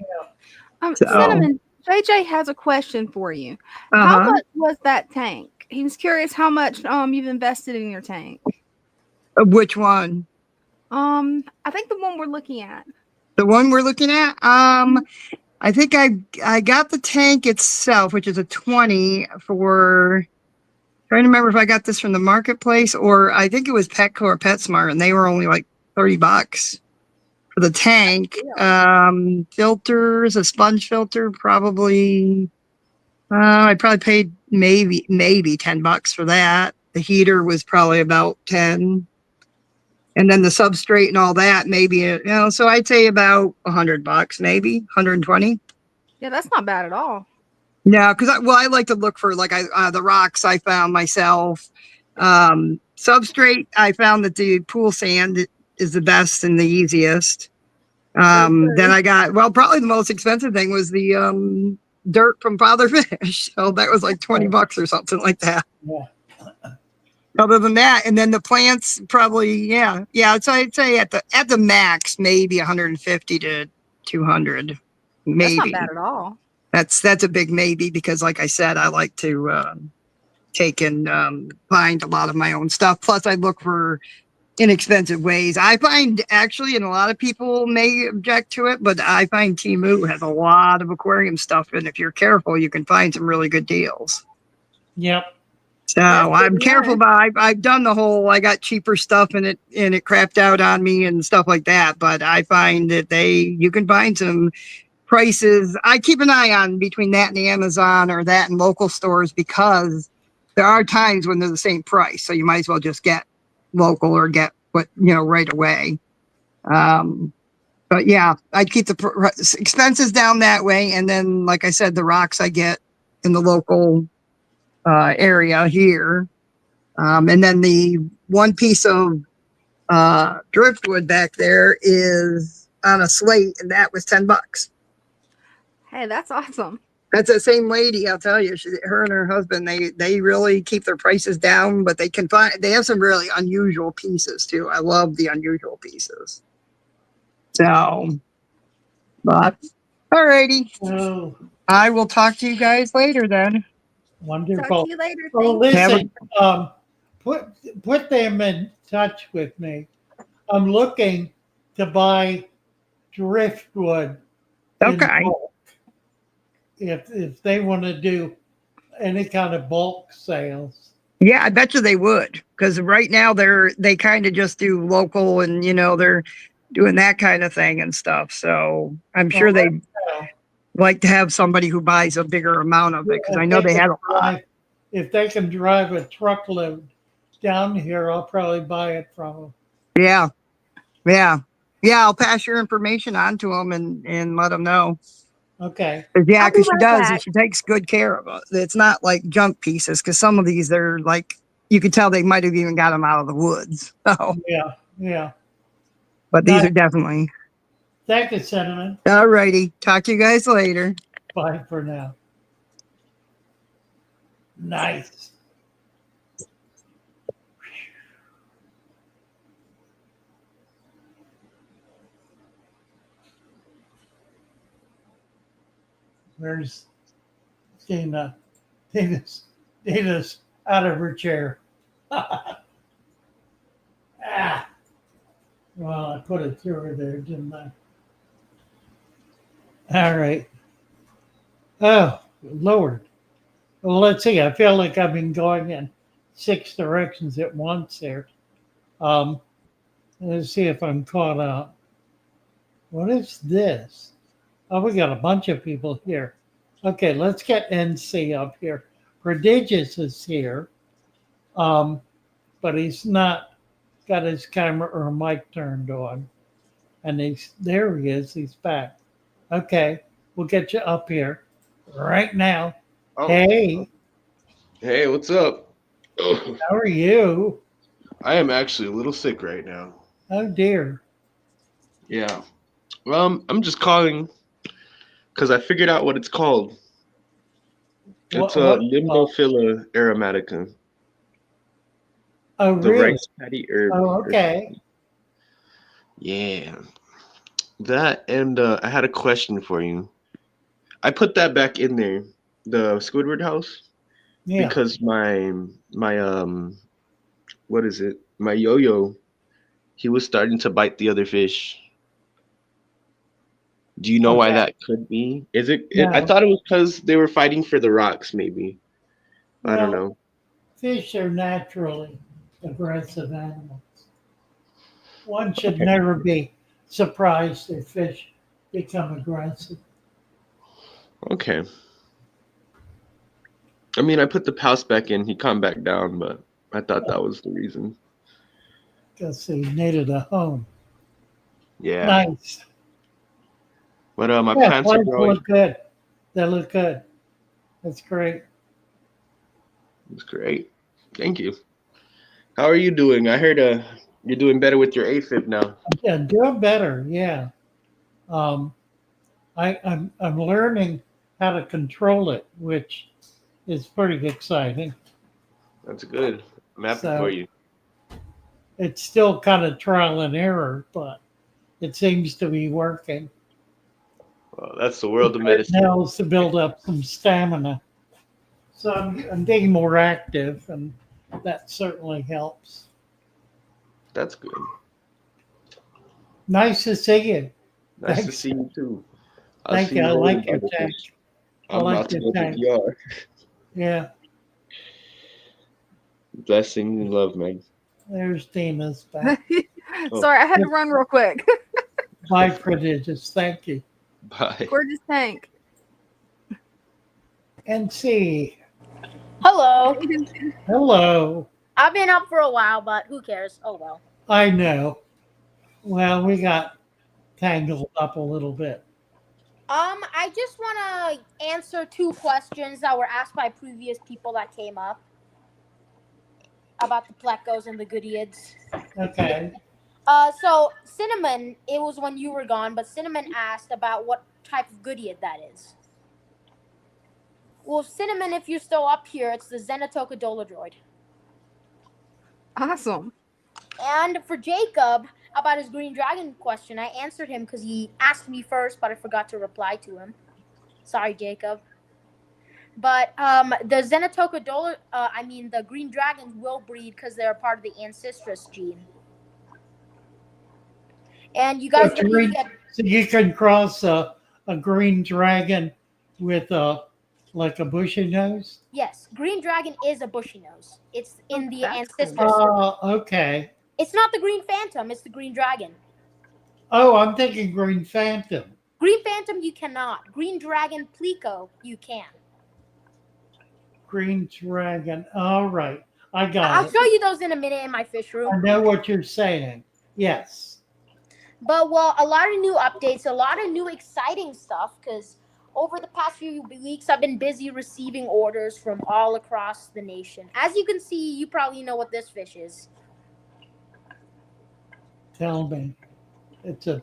So, Cinnamon, JJ has a question for you. uh How huh. much was that tank? He was curious how much you've invested in your tank. Which one? I think the one we're looking at. The one we're looking at. I think I got the tank itself, which is a 20 for. Trying to remember if I got this from the marketplace or I think it was Petco or PetSmart, and they were only like $30 for the tank. Filters, a sponge filter, probably. I probably paid maybe $10 for that. The heater was probably about 10, and then the substrate and all that, maybe so I'd say about $100, maybe 120. Yeah, that's not bad at all. No, because I like to look for like the rocks I found myself. Substrate, I found that the pool sand is the best and the easiest. Then I got probably the most expensive thing was the dirt from Father Fish. So that was like $20 or something like that. Yeah. Other than that, and then the plants probably So I'd say at the max maybe 150 to 200, That's not maybe. bad at all. That's a big maybe because, like I said, I like to take and find a lot of my own stuff. Plus, I look for inexpensive ways. I find actually, and a lot of people may object to it, but I find Temu has a lot of aquarium stuff, and if you're careful, you can find some really good deals. Yep. So That's good I'm to careful know. about. I've done the whole. I got cheaper stuff and it crapped out on me and stuff like that. But I find that you can find some prices. I keep an eye on between that and the Amazon or that and local stores because there are times when they're the same price. So you might as well just get local or get what right away. But yeah, I keep the expenses down that way, and then like I said, the rocks I get in the local area here. And then the one piece of driftwood back there is on a slate, and that was $10. Hey, that's awesome. That's the same lady, I'll tell you. Her and her husband, they really keep their prices down, but they have some really unusual pieces too. I love the unusual pieces. So, but alrighty, Oh, I will talk to you guys later then. Talk wonderful. to you later. Well, Thank you. listen, put them in touch with me. I'm looking to buy driftwood in Okay. bulk. If they want to do any kind of bulk sales. Yeah, I bet you they would, because right now they kind of just do local, and they're doing that kind of thing and stuff. So I'm sure Well, they like to have somebody who buys a bigger amount of it, because I know they had a lot. If they can drive a truckload down here, I'll probably buy it from them. Yeah, yeah, yeah. I'll pass your information on to them and let them know. Okay. Yeah, I'll be because she right does. back. She takes good care of it. It's not like junk pieces, because some of these they're like you could tell they might have even got them out of the woods. So, Yeah. but these Nice. are definitely. Thank you, Cinnamon. All righty. Talk to you guys later. Bye for now. Nice. Where's Dina? Dina's out of her chair. Well, I put it through her there, didn't I? All right. Oh, Lord. Well, let's see. I feel like I've been going in 6 directions at once there. Let's see if I'm caught up. What is this? Oh, we got a bunch of people here. Okay, let's get NC up here. Prodigious is here, but he's not got his camera or mic turned on. And there he is. He's back. Okay, we'll get you up here right now. Oh, Hey, hey, what's up? how are you? I am actually a little sick right now. Oh dear. Yeah. I'm just calling because I figured out what it's called. It's a What? Limbophila aromatica, Oh, the really? rice paddy herb. Oh, okay. Yeah. That and I had a question for you. I put that back in there, the Squidward house, Yeah. because my what is it? My yo-yo, he was starting to bite the other fish. Do you know why Okay. that could be? I No. thought it was because they were fighting for the rocks, maybe. I don't Well, know. fish are naturally aggressive animals. One should Okay. never be surprised if fish become aggressive. Okay. I mean, I put the house back in. He calmed back down, but I thought that was the reason. Because he needed a home. Yeah. Nice. But my Yeah, plants are plants growing. look good. They look good. That's great. It's great. Thank you. How are you doing? I heard you're doing better with your AFib now. Yeah, doing better. Yeah. Um, I'm learning how to control it, which is pretty exciting. That's good. I'm happy for So you. it's still kind of trial and error, but it seems to be working. Well, that's the world of It medicine. helps to build up some stamina. So I'm being more active, and that certainly helps. That's good. Nice to see you. Nice to Thanks. see you too. I'll Thank see you. you I later, like your Father tank. Fish. I I'm like about to your go to tank. the ER. Yeah, Blessings and love, Meg. there's Dina's back. Sorry, I had to run real quick. Bye, Prodigious. Thank you. Bye. Gorgeous tank. And see. Hello. Hello. I've been up for a while, but who cares? Oh well. I know. Well, we got tangled up a little bit. I just want to answer two questions that were asked by previous people that came up about the plecos and the goodyids. Okay. So Cinnamon, it was when you were gone, but Cinnamon asked about what type of goodyiid that is. Well, Cinnamon, if you're still up here, it's the Zenatoka Dolodroid. Awesome. And for Jacob, about his green dragon question, I answered him because he asked me first, but I forgot to reply to him. Sorry, Jacob. But the Zenatoka the green dragons will breed because they're a part of the Ancestress gene. And you guys So you can cross a green dragon with like a bushy nose? Yes, green dragon is a bushy nose. It's in the that's Ancestress. Oh, okay. It's not the green phantom, it's the green dragon. Oh, I'm thinking green phantom. Green phantom, you cannot. Green dragon pleco, you can. Green dragon. All right. I got I'll it. show you those in a minute in my fish room. I know what you're saying. Yes. But, well, a lot of new updates, a lot of new exciting stuff, because over the past few weeks, I've been busy receiving orders from all across the nation. As you can see, you probably know what this fish is. Tell me. It's a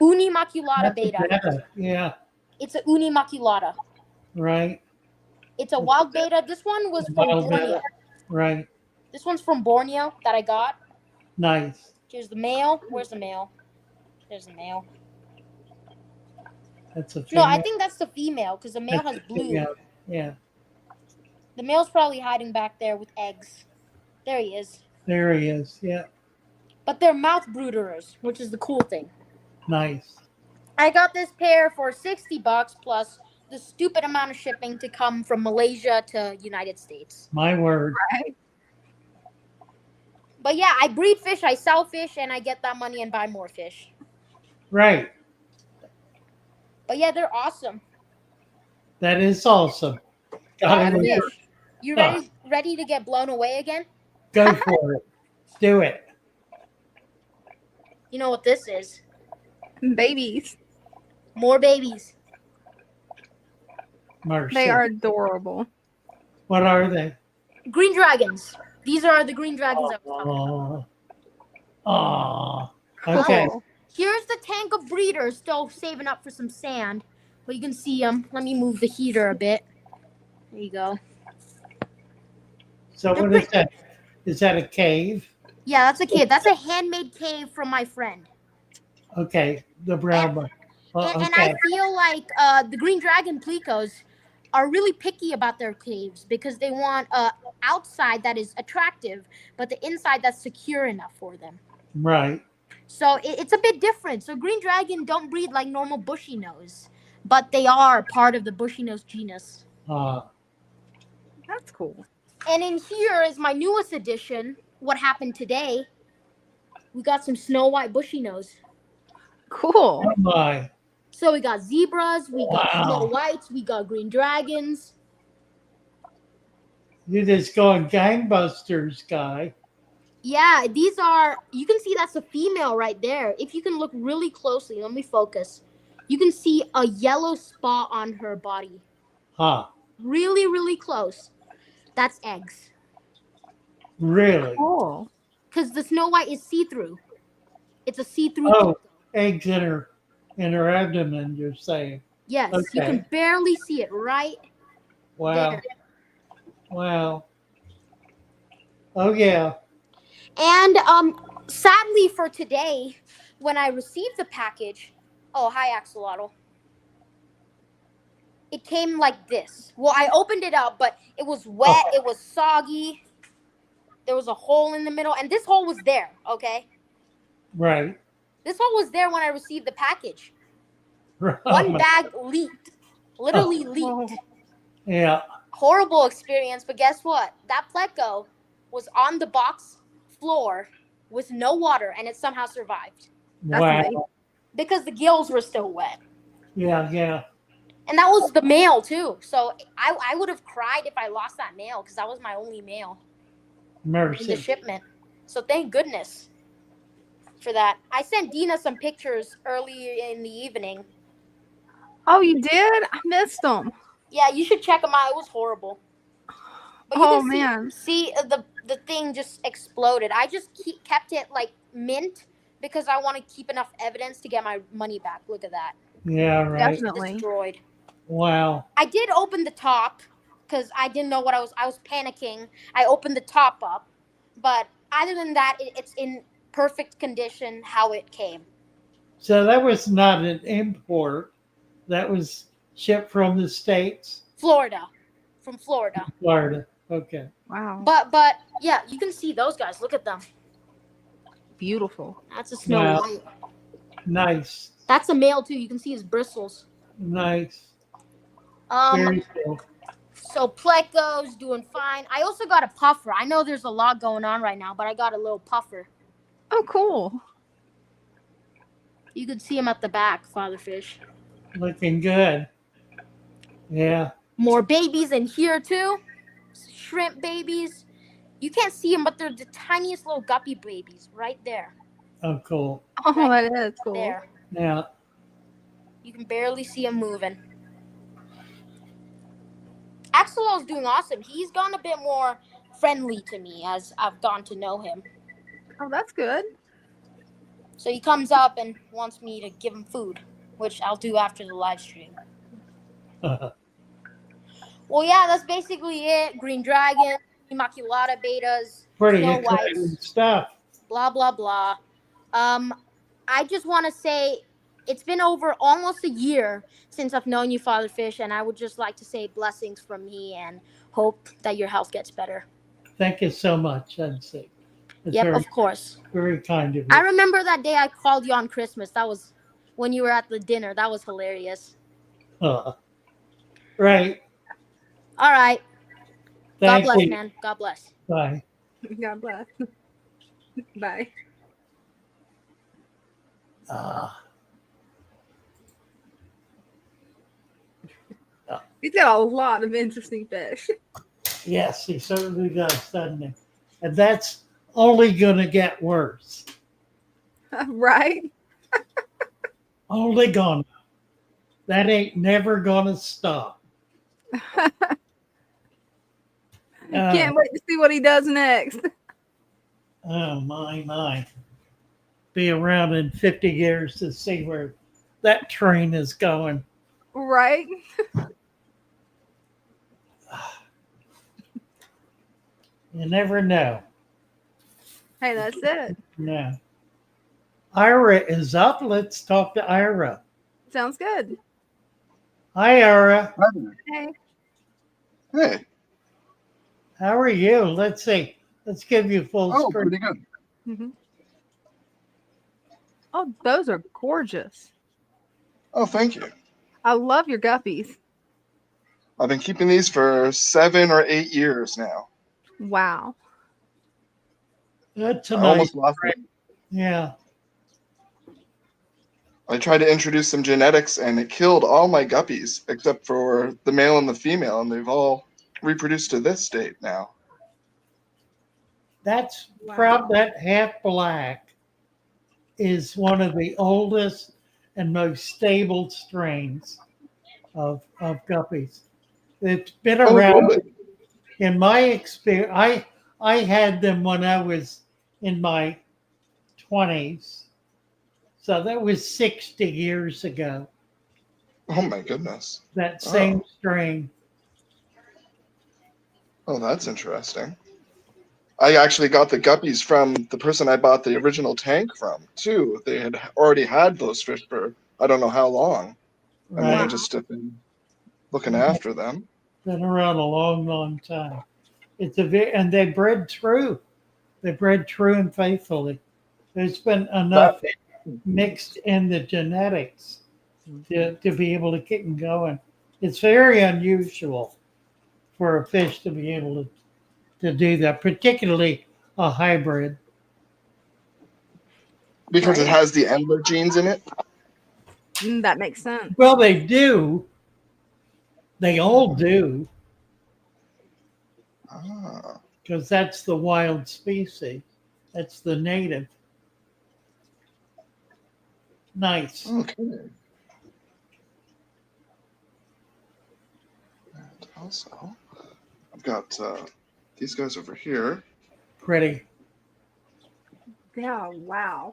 Unimaculata beta. Yeah. It's a Unimaculata. Right. It's a wild beta. This one was from Wild Borneo. beta. Right. This one's from Borneo that I got. Nice. Here's the male. Where's the male? There's the male. That's a female. No, I think that's the female because the male has blue. Yeah. The male's probably hiding back there with eggs. There he is. There he is. Yeah. But they're mouth brooders, which is the cool thing. Nice. I got this pair for $60 plus the stupid amount of shipping to come from Malaysia to United States. My word. Right. But yeah, I breed fish, I sell fish, and I get that money and buy more fish. Right. But yeah, they're awesome. That is awesome. Father Gotta Yeah. Fish, you Ah, ready to get blown away again? go for it. Do it. You know what this is? Babies. More babies. Mercy. They are adorable. What are they? Green dragons. These are the green dragons I was talking about. Oh. Okay. Cool. Here's the tank of breeders still saving up for some sand. But you can see them. Let me move the heater a bit. There you go. So what is that? Is that a cave? Yeah, that's a cave. That's a handmade cave from my friend. Okay. The brown one. And Okay. I feel like the green dragon plecos are really picky about their caves because they want outside that is attractive, but the inside that's secure enough for them. Right. So it's a bit different. So green dragon don't breed like normal bushy nose, but they are part of the bushy nose genus. That's cool. And in here is my newest addition. What happened today? We got some snow white bushy nose. Cool. Oh my. So we got zebras, we got Wow. snow whites, we got green dragons. You're just going gangbusters, guy. Yeah, these are, you can see that's a female right there. If you can look really closely, let me focus. You can see a yellow spot on her body. Huh. Really, really close. That's eggs. Really? Cool. Because the snow white is see-through. It's a see-through. Oh, eggs in her abdomen, you're saying. Yes, you Okay. can barely see it right Wow. there. Wow. Oh yeah. And sadly for today, when I received the package, oh hi Axolotl, it came like this. Well, I opened it up, but it was wet. It was soggy. There was a hole in the middle, and this hole was there. Okay, Right. this hole was there when I received the package. Right. One bag leaked, literally leaked. Yeah. Horrible experience, but guess what? That pleco was on the box floor with no water, and it somehow survived That's Wow. amazing. because the gills were still wet. Yeah. Yeah. And that was the male too. So I would have cried if I lost that male because that was my only male in the Mercy. shipment. So thank goodness for that. I sent Dina some pictures early in the evening. Oh, you did? I missed them. Yeah, you should check them out. It was horrible. But you Oh, can man. see the thing just exploded. I just kept it like mint because I want to keep enough evidence to get my money back. Look at that. Yeah. Right. Definitely. Destroyed. Wow. I did open the top because I didn't know what I was panicking. I opened the top up, but other than that, it's in perfect condition how it came. So that was not an import. That was shipped from the States. From Florida. Florida. Okay. Wow. But yeah, you can see those guys. Look at them. Beautiful. That's a snow Wow. white. Nice. That's a male too. You can see his bristles. Nice. Um, Very cool. so Pleco's doing fine. I also got a puffer. I know there's a lot going on right now, but I got a little puffer. Oh, cool. You can see him at the back, Father Fish. Looking good. Yeah. More babies in here too. Shrimp babies. You can't see them, but they're the tiniest little guppy babies right there. Oh, cool. Oh, Right that is cool. There. Yeah. You can barely see him moving. Axelot's doing awesome. He's gone a bit more friendly to me as I've gone to know him. Oh, that's good. So he comes up and wants me to give him food, which I'll do after the live stream. Well, yeah, that's basically it. Green Dragon, Immaculata betas, Pretty Snow exciting Whites, stuff. blah, blah, blah. I just want to say it's been over almost a year since I've known you, Father Fish, and I would just like to say blessings from me and hope that your health gets better. Thank you so much, Nancy. It's Yep, very, of course. very kind of you. I remember that day I called you on Christmas. That was when you were at the dinner. That was hilarious. Right. All right. God Thank bless, you. man. God bless. Bye. God bless. Bye. He's got a lot of interesting fish. Yes, he certainly does, doesn't he? And that's only going to get worse. Right? Only gonna. That ain't never going to stop. Can't wait to see what he does next. Oh, my. Be around in 50 years to see where that train is going. Right? You never know. Hey, that's it. No. Ira is up. Let's talk to Ira. Sounds good. Hi, Ira. Hey. Hey. How are you? Let's see. Let's give you full screen. Pretty good. Mm-hmm. Oh, those are gorgeous. Oh, thank you. I love your guppies. I've been keeping these for 7 or 8 years now. Wow. That's a I nice. almost lost them. Yeah. I tried to introduce some genetics, and it killed all my guppies except for the male and the female, and they've all reproduced to this state now. That's Wow. that half black is one of the oldest and most stable strains of guppies. It's been around. really? In my experience, I had them when I was in my 20s. So that was 60 years ago. Oh my goodness. That same strain. Oh, that's interesting. I actually got the guppies from the person I bought the original tank from, too. They had already had those fish for I don't know how long. And then I Right. just have been looking after them. Been around a long time. And they bred true. They bred true and faithfully. There's been enough mixed in the genetics to be able to keep them going. It's very unusual for a fish to be able to do that, particularly a hybrid. Because it has the Endler genes in it? That makes sense. Well, they do. They all do. Because that's the wild species. That's the native. Nice. Okay. And also, I've got these guys over here. Pretty. Yeah, wow.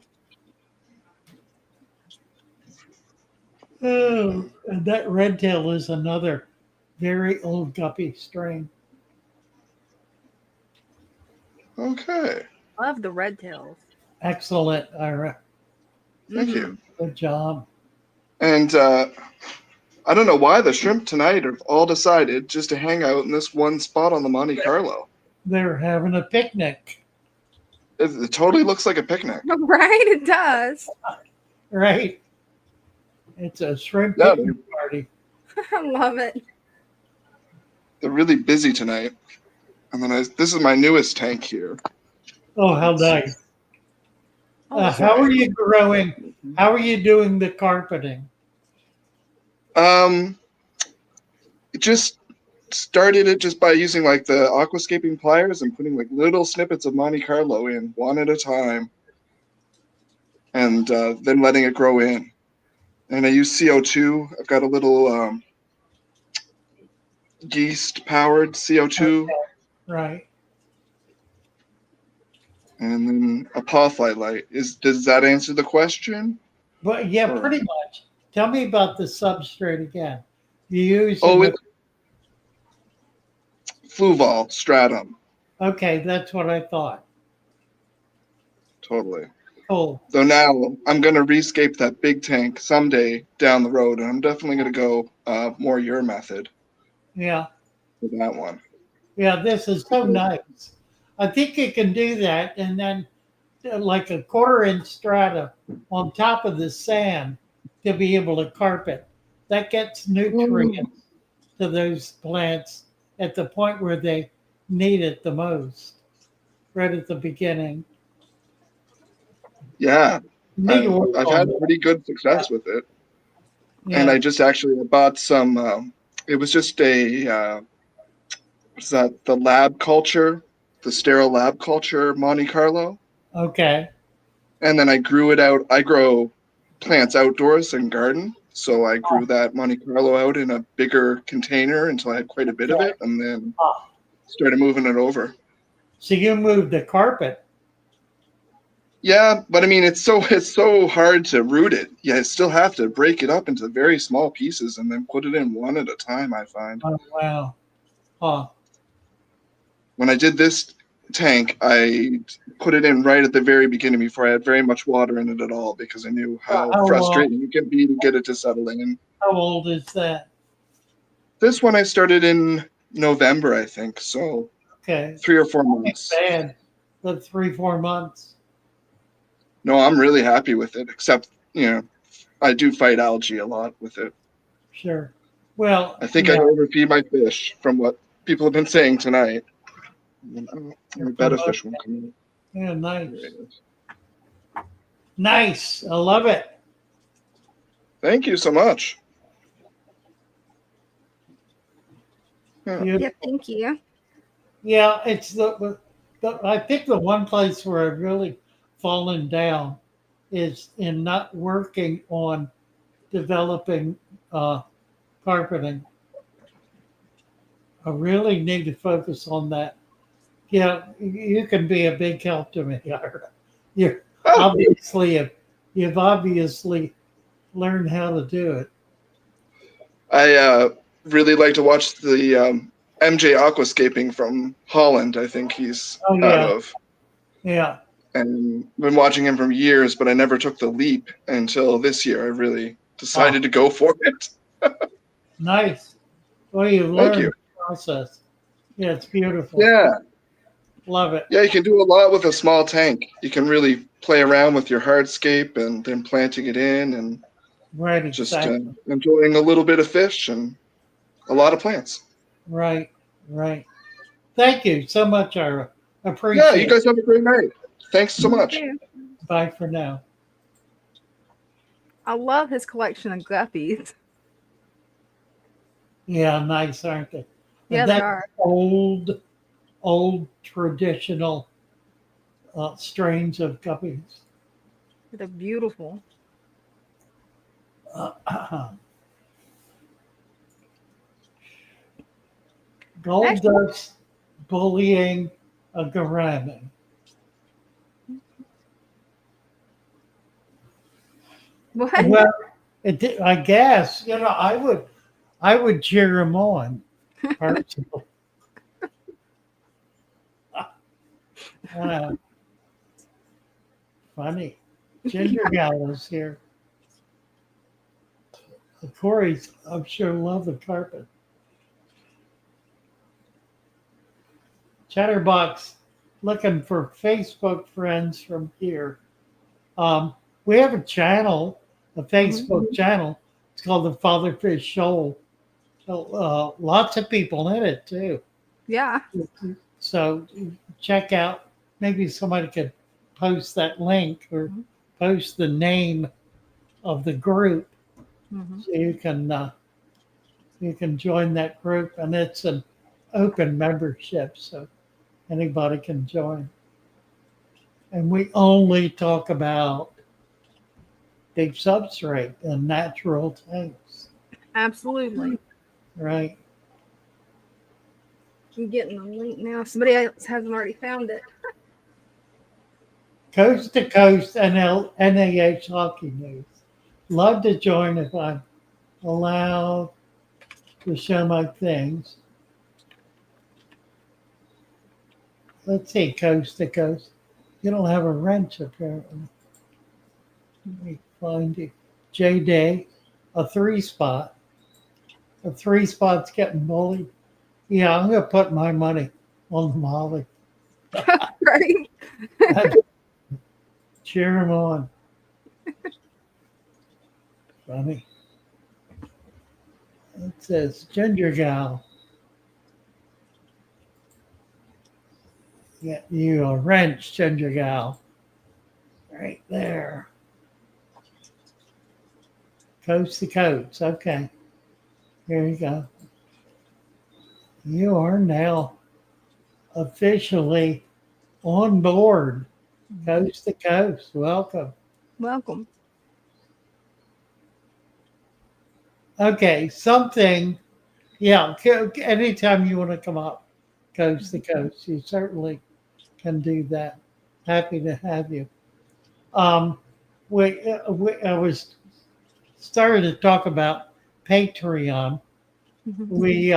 Oh, and that red tail is another very old guppy strain. Okay. Love the red tails. Excellent, Ira. Thank you. Good job. And I don't know why the shrimp tonight have all decided just to hang out in this one spot on the Monte Carlo. They're having a picnic. It totally looks like a picnic. Right, it does. Right. It's a shrimp Yeah, picnic party. I love it. They're really busy tonight. And then this is my newest tank here. Oh, how nice. How are you growing? How are you doing the carpeting? Just started it just by using like the Aquascaping pliers and putting like little snippets of Monte Carlo in one at a time. And then letting it grow in. And I use CO2. I've got a little yeast-powered CO2. Okay. Right. And then a pawfly light. Does that answer the question? But yeah, pretty much. Tell me about the substrate again. You use it's Fluval stratum. Okay, that's what I thought. Totally. Cool. So now I'm going to rescape that big tank someday down the road, and I'm definitely going to go more your method. Yeah. For that one. Yeah, this is so nice. I think you can do that, and then like a 1/4-inch strata on top of the sand to be able to carpet. That gets nutrients to those plants at the point where they need it the most, right at the beginning. Yeah, I've had pretty good success with it. Yeah. And I just actually bought some it was just a what's that? The lab culture, the sterile lab culture Monte Carlo, Okay. and then I grew it out. I grow plants outdoors and garden, so I grew that Monte Carlo out in a bigger container until I had quite a bit of it, and then Oh, started moving it over. so you moved the carpet. Yeah, but I mean, it's so hard to root it. Yeah, you still have to break it up into very small pieces and then put it in one at a time. I find Oh, wow. Huh. when I did this tank, I put it in right at the very beginning before I had very much water in it at all because I knew how How, frustrating it can be to get it to settle in. how old is that? This one I started in November, I think, so Okay. 3 or 4 months. Bad. But 3, 4 months. No, I'm really happy with it, except, I do fight algae a lot with it. Sure. Well, I think I yeah. overfeed my fish from what people have been saying tonight. I bet a fish won't come in. Yeah, nice. There it is. Nice. I love it. Thank you so much. Yeah. You- Yeah, thank you. Yeah, it's the I think the one place where I've really fallen down is in not working on developing carpeting. I really need to focus on that. Yeah, you can be a big help to me, Ira. You Oh, obviously you've obviously learned how to do it. I really like to watch the MJ Aquascaping from Holland. I think he's Oh out yeah, of, yeah, and been watching him for years, but I never took the leap until this year. I really decided oh, to go for it. nice. Well, you Thank learned you. the process. Yeah, it's beautiful. Yeah, Love it. yeah, you can do a lot with a small tank. You can really play around with your hardscape and then planting it in and Right, just exactly. enjoying a little bit of fish and a lot of plants. Right, right. Thank you so much, Ira. Yeah, you Appreciate it. guys have a great night. Thanks so You much. too. Bye for now. I love his collection of guppies. Yeah, nice, aren't they? Yeah, And they that are. old traditional strains of guppies. They're beautiful. Gold Actually, dust bullying a gourami. what? Well, I guess I would cheer him on personally. Uh, funny. Ginger Gal is here. Corey's, I'm sure, love the carpet. Chatterbox looking for Facebook friends from here. We have a channel, a Facebook channel. It's called the Father Fish Show. So, lots of people in it too. Yeah. So check out. Maybe somebody could post that link or post the name of the group so you can join that group, and it's an open membership, so anybody can join. And we only talk about deep substrate and natural tanks, Absolutely. right? I'm getting the link now. Somebody else hasn't already found it. Coast to coast NAH hockey news. Love to join if I'm allowed to show my things. Let's see, coast to coast. You don't have a wrench apparently. Let me find you. J Day, a 3-spot. A 3-spot's getting bullied. Yeah, I'm gonna put my money on the Molly. Right? Cheer him on. Funny. It says Ginger Gal. Get you a wrench, Ginger Gal. Right there. Coast to coast. Okay. Here you go. You are now officially on board, coast to coast. Welcome. Welcome. Okay, something. Yeah, anytime you want to come up coast to coast, you certainly can do that. Happy to have you. Um, I was starting to talk about Patreon. We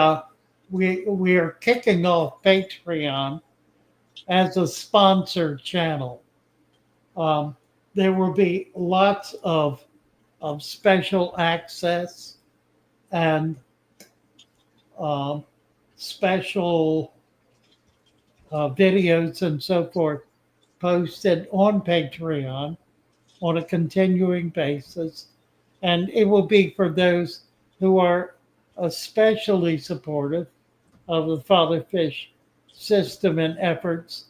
we are kicking off Patreon as a sponsored channel. Um, there will be lots of special access and um, special videos and so forth posted on Patreon on a continuing basis. And it will be for those who are especially supportive of the Father Fish system and efforts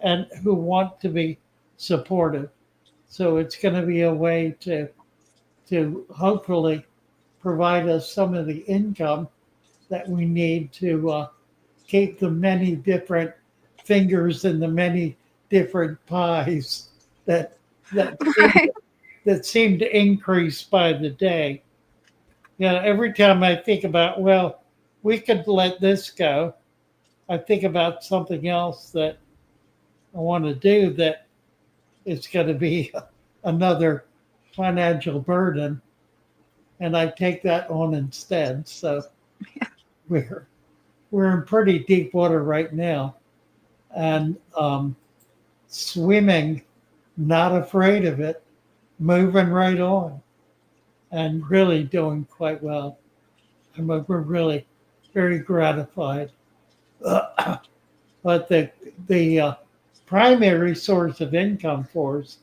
and who want to be supportive. So it's going to be a way to hopefully provide us some of the income that we need to keep the many different fingers in the many different pies that that Right. that seem to increase by the day. You know, every time I think about, well, we could let this go, I think about something else that I want to do that is going to be another financial burden, and I take that on instead. So we're we're in pretty deep water right now, and swimming, not afraid of it, moving right on, and really doing quite well. And we're really very gratified. But the primary source of income for us,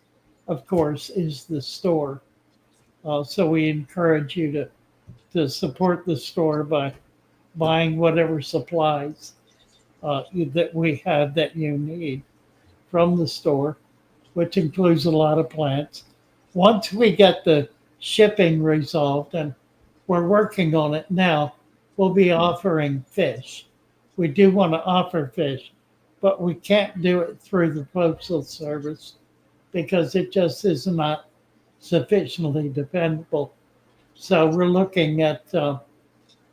of course, is the store. So we encourage you to support the store by buying whatever supplies that we have that you need from the store, which includes a lot of plants. Once we get the shipping resolved, and we're working on it now, we'll be offering fish. We do want to offer fish, but we can't do it through the Postal Service because it just is not sufficiently dependable. So we're looking at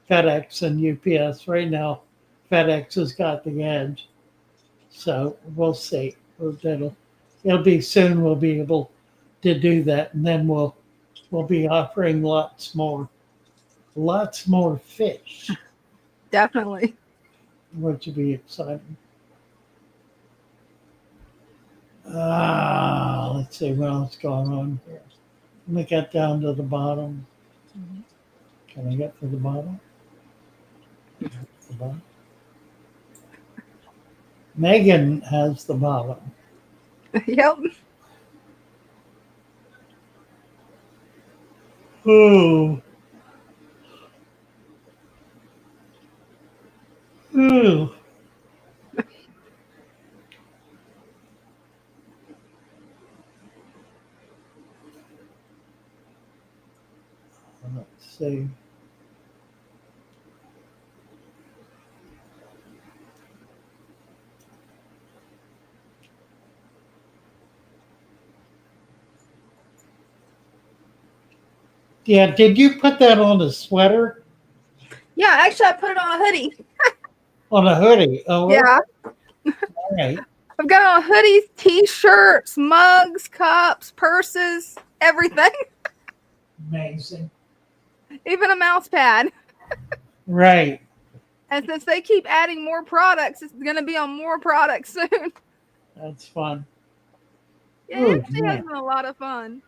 FedEx and UPS right now. FedEx has got the edge, so we'll see. It'll be soon. We'll be able to do that, and then we'll be offering lots more fish, Definitely. which will be exciting. Let's see what else going on here. Let me get down to the bottom. Can I get to the bottom? The bottom. Megan has the bottom. Yep. Ooh. Ooh. Let's see. Yeah, did you put that on a sweater? Yeah, actually, I put it on a hoodie. On a hoodie? Oh, Yeah. all right. I've got on hoodies, t-shirts, mugs, cups, purses, everything. Amazing. Even a mouse pad. Right. And since they keep adding more products, it's going to be on more products soon. That's fun. Yeah, Ooh, it actually has man. been a lot of fun.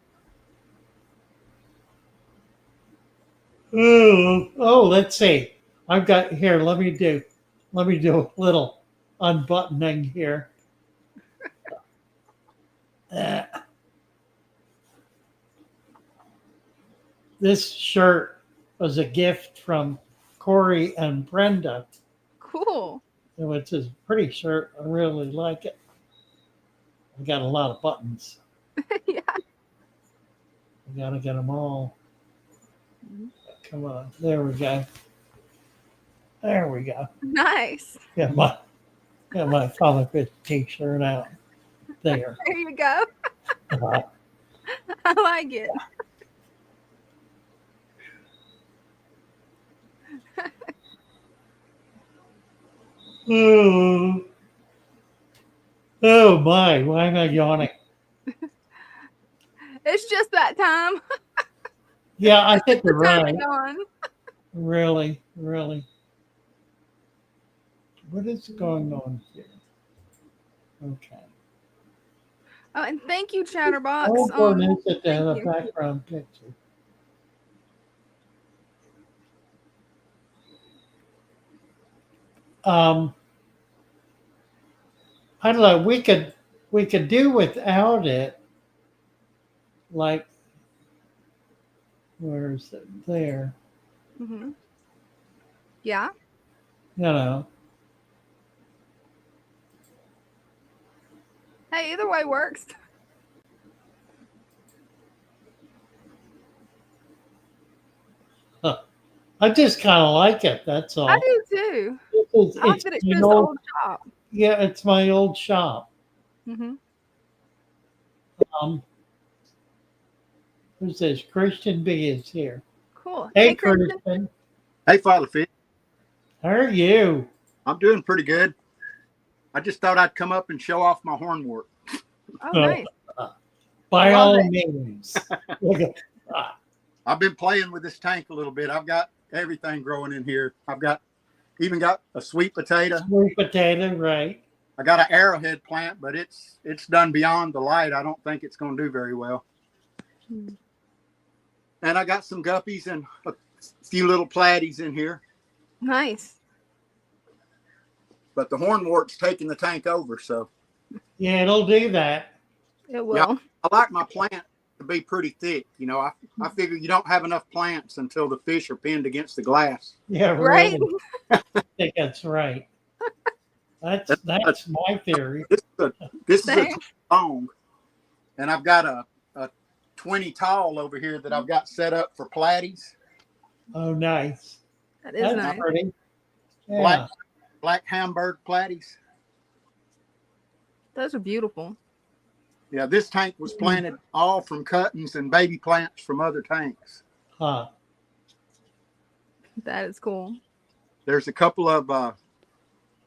Ooh. Oh, let's see. I've got here. Let me do a little unbuttoning here. This shirt was a gift from Corey and Brenda, Cool. which is a pretty shirt. I really like it. I got a lot of buttons. Yeah. I gotta get them all. Come on, there we go. There we go. Nice. Got my Father Fish t-shirt out there. There you go. Uh, I like it. oh, oh my! Why am I yawning? It's just that time. Yeah, I think you're Time right. to yawn. Really, really. What is going on here? Okay. Oh, and thank you, Chatterbox. How important is it to have a thank you. background picture? I don't know. We could do without it. Like, where is it? There. Mm-hmm. Yeah. You know. Hey, either way works. I just kind of like it. That's all. I do too. I like that it my shows the old shop. Yeah, it's my old shop. Mm-hmm. Who's this? Christian B is here. Cool. Hey, Christian. Christian. Hey, Father Fish. How are you? I'm doing pretty good. I just thought I'd come up and show off my hornwort. Oh, nice. By Love all it. means. Look at that. I've been playing with this tank a little bit. I've got everything growing in here. I've even got a sweet potato. Sweet potato, right. I got an arrowhead plant, but it's done beyond the light. I don't think it's going to do very well. Hmm. And I got some guppies and a few little platies in here. Nice. But the hornwort's taking the tank over, so. Yeah, it'll do that. It will. Yeah, I like my plant to be pretty thick. You know, I figure you don't have enough plants until the fish are pinned against the glass. Yeah, Right? really. I think that's right. That's my theory. This is a Same. long, and I've got a 20 tall over here that I've got set up for platies. Oh, nice. That is That's nice. pretty. Yeah. Black Hamburg platies. Those are beautiful. Yeah, this tank was planted all from cuttings and baby plants from other tanks. Huh. That is cool. There's a couple of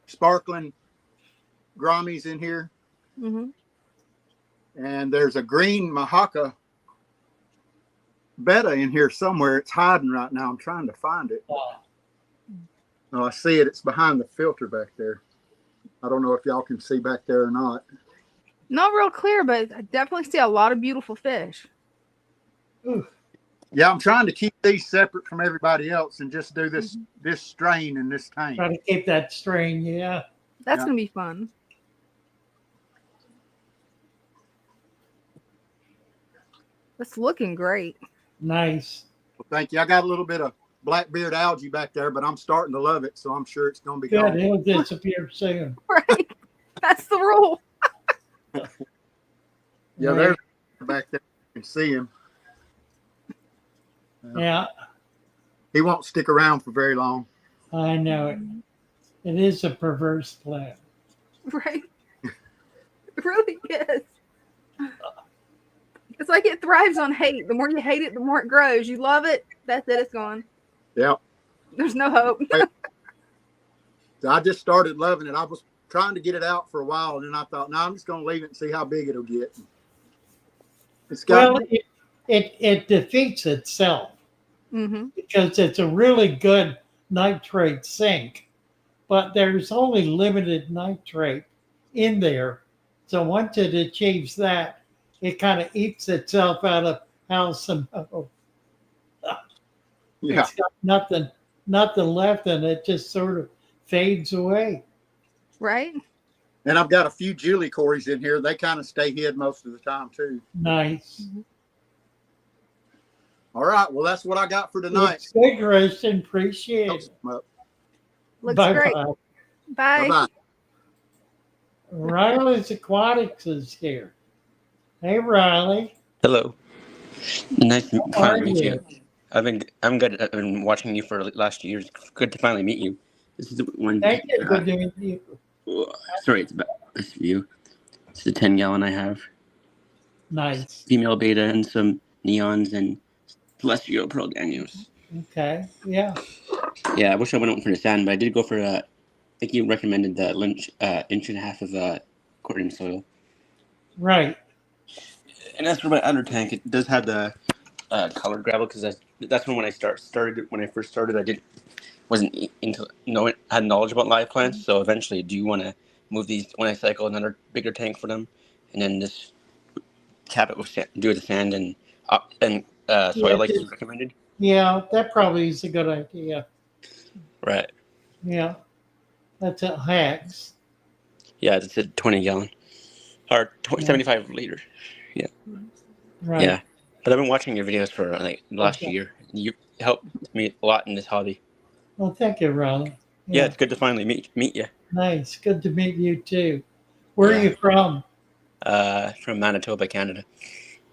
sparkling grommies in here, Mm-hmm. and there's a green Mahaka betta in here somewhere. It's hiding right now. I'm trying to find it. Oh, I see it. It's behind the filter back there. I don't know if y'all can see back there or not. Not real clear, but I definitely see a lot of beautiful fish. Ooh. Yeah, I'm trying to keep these separate from everybody else and just do this strain in this tank. Try to keep that strain, yeah. That's Yeah. going to be fun. That's looking great. Nice. Well, thank you. I got a little bit of blackbeard algae back there, but I'm starting to love it, so I'm sure it's going to be Good. gone. It'll disappear soon. Right? That's the rule. Yeah, there's back there. You can see him. Yeah, He won't stick around for very long. I know it. It is a perverse plant. Right? It really is. It's like it thrives on hate. The more you hate it, the more it grows. You love it, that's it, it's gone. Yeah. There's no hope. So I just started loving it. I was trying to get it out for a while, and then I thought, no, I'm just going to leave it and see how big it'll get. It's got Well, it defeats itself Mm-hmm. because it's a really good nitrate sink, but there's only limited nitrate in there. So once it achieves that, it kind of eats itself out of house and home. Yeah. It's got nothing left, and it just sort of fades away. Right? And I've got a few Julie Corys in here. They kind of stay hid most of the time, too. Nice. All right. Well, that's what I got for tonight. It's good, Christian. Appreciate it. Looks Bye-bye. great. Bye. Bye-bye. Riley's Aquatics is here. Hey, Riley. Hello. Nice to How are finally meet you? you. I'm good. I've been watching you for last year. Good to finally meet you. This is the one. Thank you. Good to meet you. Sorry, it's about this view. It's the 10-gallon I have. Nice. Female beta and some neons and celestial pearl danios. Okay. Yeah. Yeah, I wish I went for the sand, but I did go for I think you recommended the inch and a half of aquarium soil. Right. And as for my under tank, it does have the colored gravel because that's when I started. When I first started, I wasn't into had knowledge about live plants. So eventually, I do want to move these when I cycle another bigger tank for them, and then just cap it with do it with sand and soil like you recommended. Yeah, that probably is a good idea. Right. Yeah, that's a hacks. Yeah, it's a 20-gallon or 75 liter. Yeah. Right. Yeah, but I've been watching your videos for like the last year. You helped me a lot in this hobby. Well, thank you, Ron. Yeah, it's good to finally meet you. Nice. Good to meet you too. Where are you from? From Manitoba, Canada.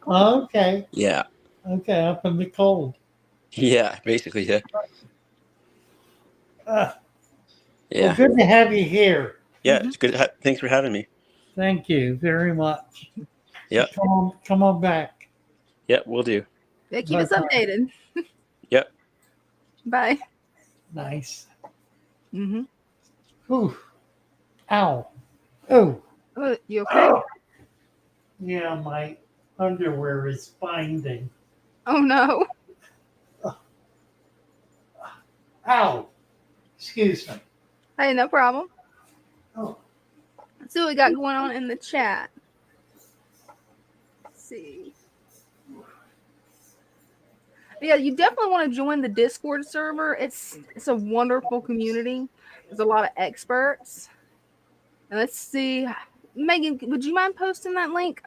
Oh, okay. Yeah. Okay, up in the cold. Yeah, basically, yeah. Yeah. Well, good to have you here. Yeah, it's good. Thanks for having me. Thank you very much. Yeah. Come on back. Yeah, we'll do. Yeah, keep us updated. Yep. Bye. Nice. Mm-hmm. Whew. Ow. Oh. You okay? Yeah, my underwear is binding. Oh no. Ow. Excuse me. Hey, no problem. Oh. Let's see what we got going on in the chat. Let's see. Yeah, you definitely want to join the Discord server. It's a wonderful community. There's a lot of experts. And let's see. Megan, would you mind posting that link?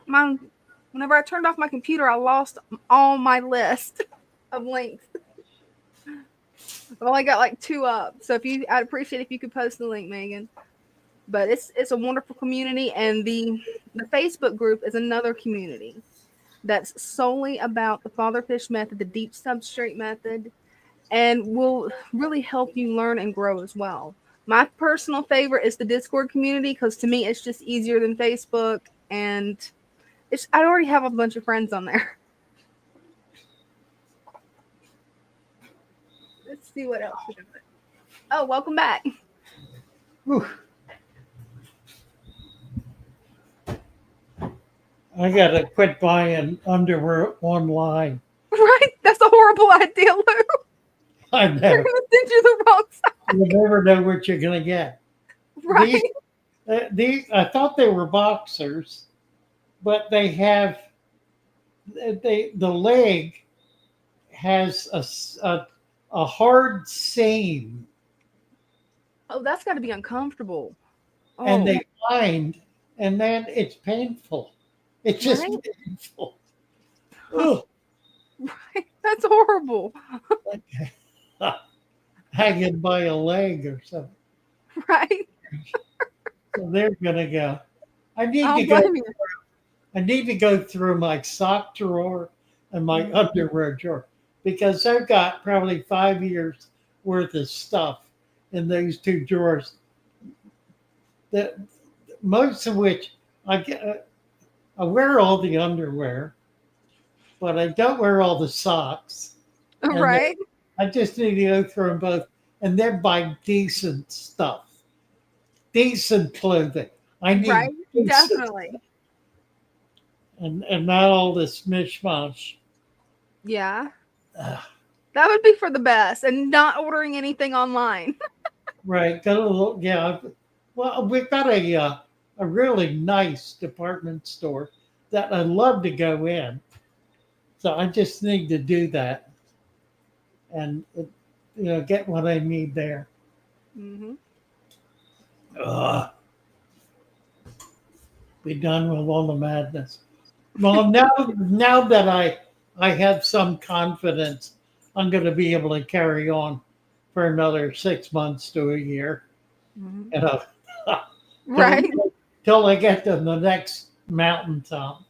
Whenever I turned off my computer, I lost all my list of links. I've only got like 2 up. So I'd appreciate if you could post the link, Megan. But it's a wonderful community, and the Facebook group is another community that's solely about the Father Fish method, the deep substrate method, and will really help you learn and grow as well. My personal favorite is the Discord community because to me it's just easier than Facebook, and I already have a bunch of friends on there. Let's see what else we got. Oh, welcome back. Whew. I gotta quit buying underwear online. Right? That's a horrible idea, Lou. I know. They're gonna send you the wrong size. You never know what you're gonna get. Right. These I thought they were boxers, but they have the leg has a hard seam. Oh, that's got to be uncomfortable. Oh. And they bind, and then it's painful. It's just painful. Oh. Right. That's horrible. Hanging by a leg or something. Right. So they're gonna go. I need to go through my sock drawer and my underwear drawer because I've got probably 5 years worth of stuff in those 2 drawers. That most of which I wear all the underwear, but I don't wear all the socks. Right. I just need to go through them both and then buy decent stuff, decent clothing. I need definitely. And not all this mishmash. Yeah. That would be for the best, and not ordering anything online. Right. Got a little, yeah. Well, we've got a really nice department store that I love to go in. So I just need to do that and get what I need there. Mm-hmm. Be done with all the madness. Well, now that I have some confidence, I'm going to be able to carry on for another 6 months to a year. Mm-hmm. Right. Till I get to the next mountaintop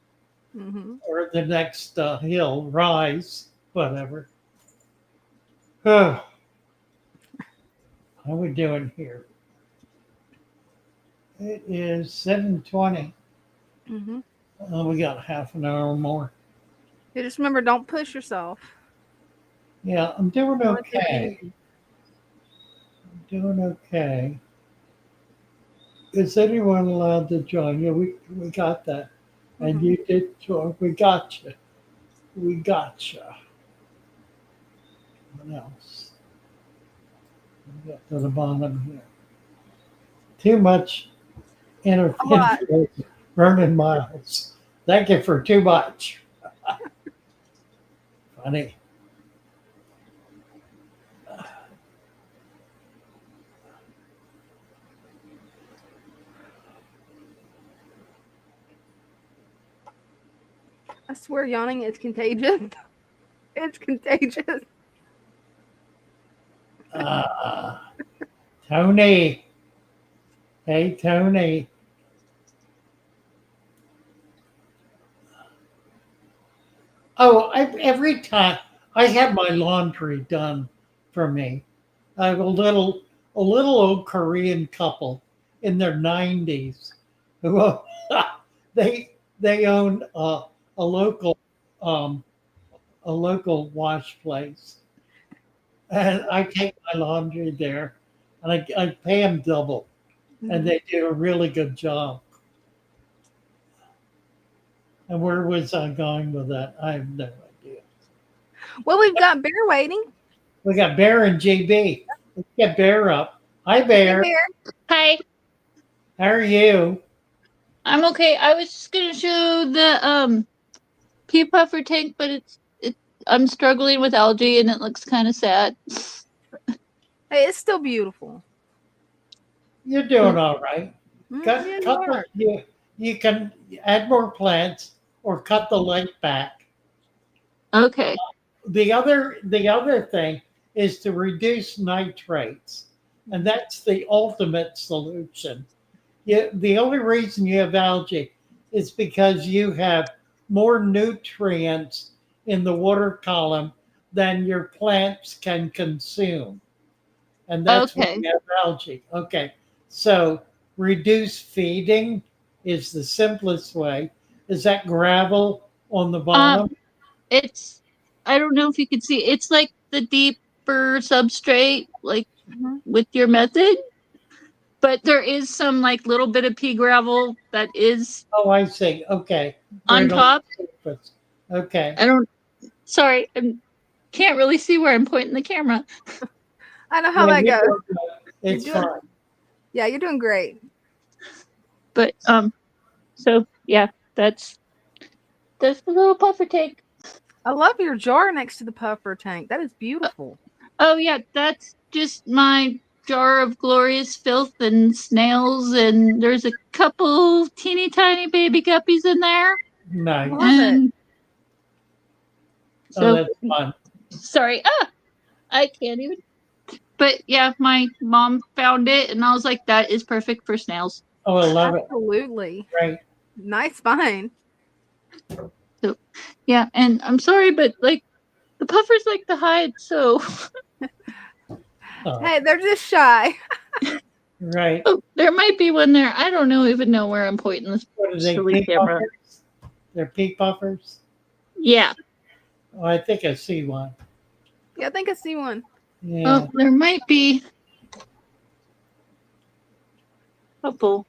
or the next hill, rise, whatever. How we doing here? It is 7:20. Mm-hmm. We got half an hour more. You just remember, don't push yourself. Yeah, I'm doing You wanna take it okay. easy. I'm doing okay. Is anyone allowed to join? Yeah, we got that. And Mhm. you did join. We got you. We got you. What else? We got to the bottom here. Too much A lot. interference. Vernon Miles. Thank you for too much. Funny. I swear, yawning is contagious. It's contagious. Tony. Hey, Tony. Oh, every time I have my laundry done for me. I have a little old Korean couple in their 90s who they own a local um, a local wash place, and I take my laundry there, and I pay them double, and they do a really good job. And where was I going with that? I have no idea. Well, we've got Bear waiting. We got Bear and GB. Let's get Bear up. Hi, Hey, Bear. Bear. Hi, How are you? I'm okay. I was just gonna show the pea puffer tank, but I'm struggling with algae and it looks kind of sad. Hey, it's still beautiful. You're doing all right. Yeah, you are. You can add more plants or cut the lake back. Okay. The other thing is to reduce nitrates, and that's the ultimate solution. The only reason you have algae is because you have more nutrients in the water column than your plants can consume. And that's why Okay. you have algae. Okay. So reduce feeding is the simplest way. Is that gravel on the bottom? It's I don't know if you can see. It's like the deeper substrate, like with your method. But there is some like little bit of pea gravel that is Oh, I see. Okay. on Right on top. the surface. Okay. I don't. Sorry, I can't really see where I'm pointing the camera. I know how Yeah, that you're goes. doing good. It's You're doing- fine. Yeah, you're doing great. But so yeah, that's the little puffer tank. I love your jar next to the puffer tank. That is beautiful. Oh yeah, that's just my jar of glorious filth and snails, and there's a couple teeny tiny baby guppies in there. Nice. Love it. And Oh, so that's fun. sorry, I can't even. But yeah, my mom found it, and I was like, that is perfect for snails. Oh, I love it. Absolutely. Right. Nice find. So yeah, and I'm sorry, but like the puffers like to hide, so Oh, Hey, they're just shy. right. oh, there might be one there. I don't even know where I'm pointing this What are they? silly Peak camera. puffers? They're peak puffers? Yeah. Oh, I think I see one. Yeah, I think I see one. Yeah. Oh, there might be a couple.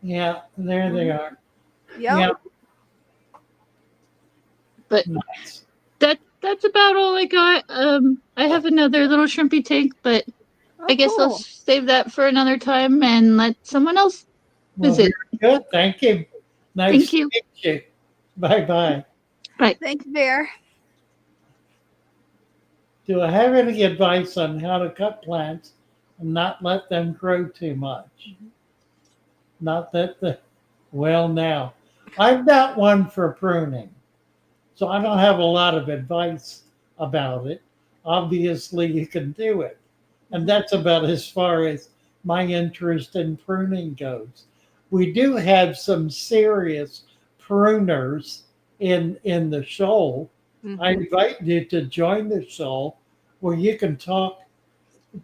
Yeah, there they are. Yep. Yeah. But Nice. that's about all I got. I have another little shrimpy tank, but Oh, I guess I'll cool. save that for another time and let someone else Well, visit. very good. Thank you. Nice Thank to you. meet you. Bye-bye. Bye. Thank you, Bear. Do I have any advice on how to cut plants and not let them grow too much? Not that well, now, I'm not one for pruning, so I don't have a lot of advice about it. Obviously, you can do it. And that's about as far as my interest in pruning goes. We do have some serious pruners in the shoal. I invite you to join the shoal where you can talk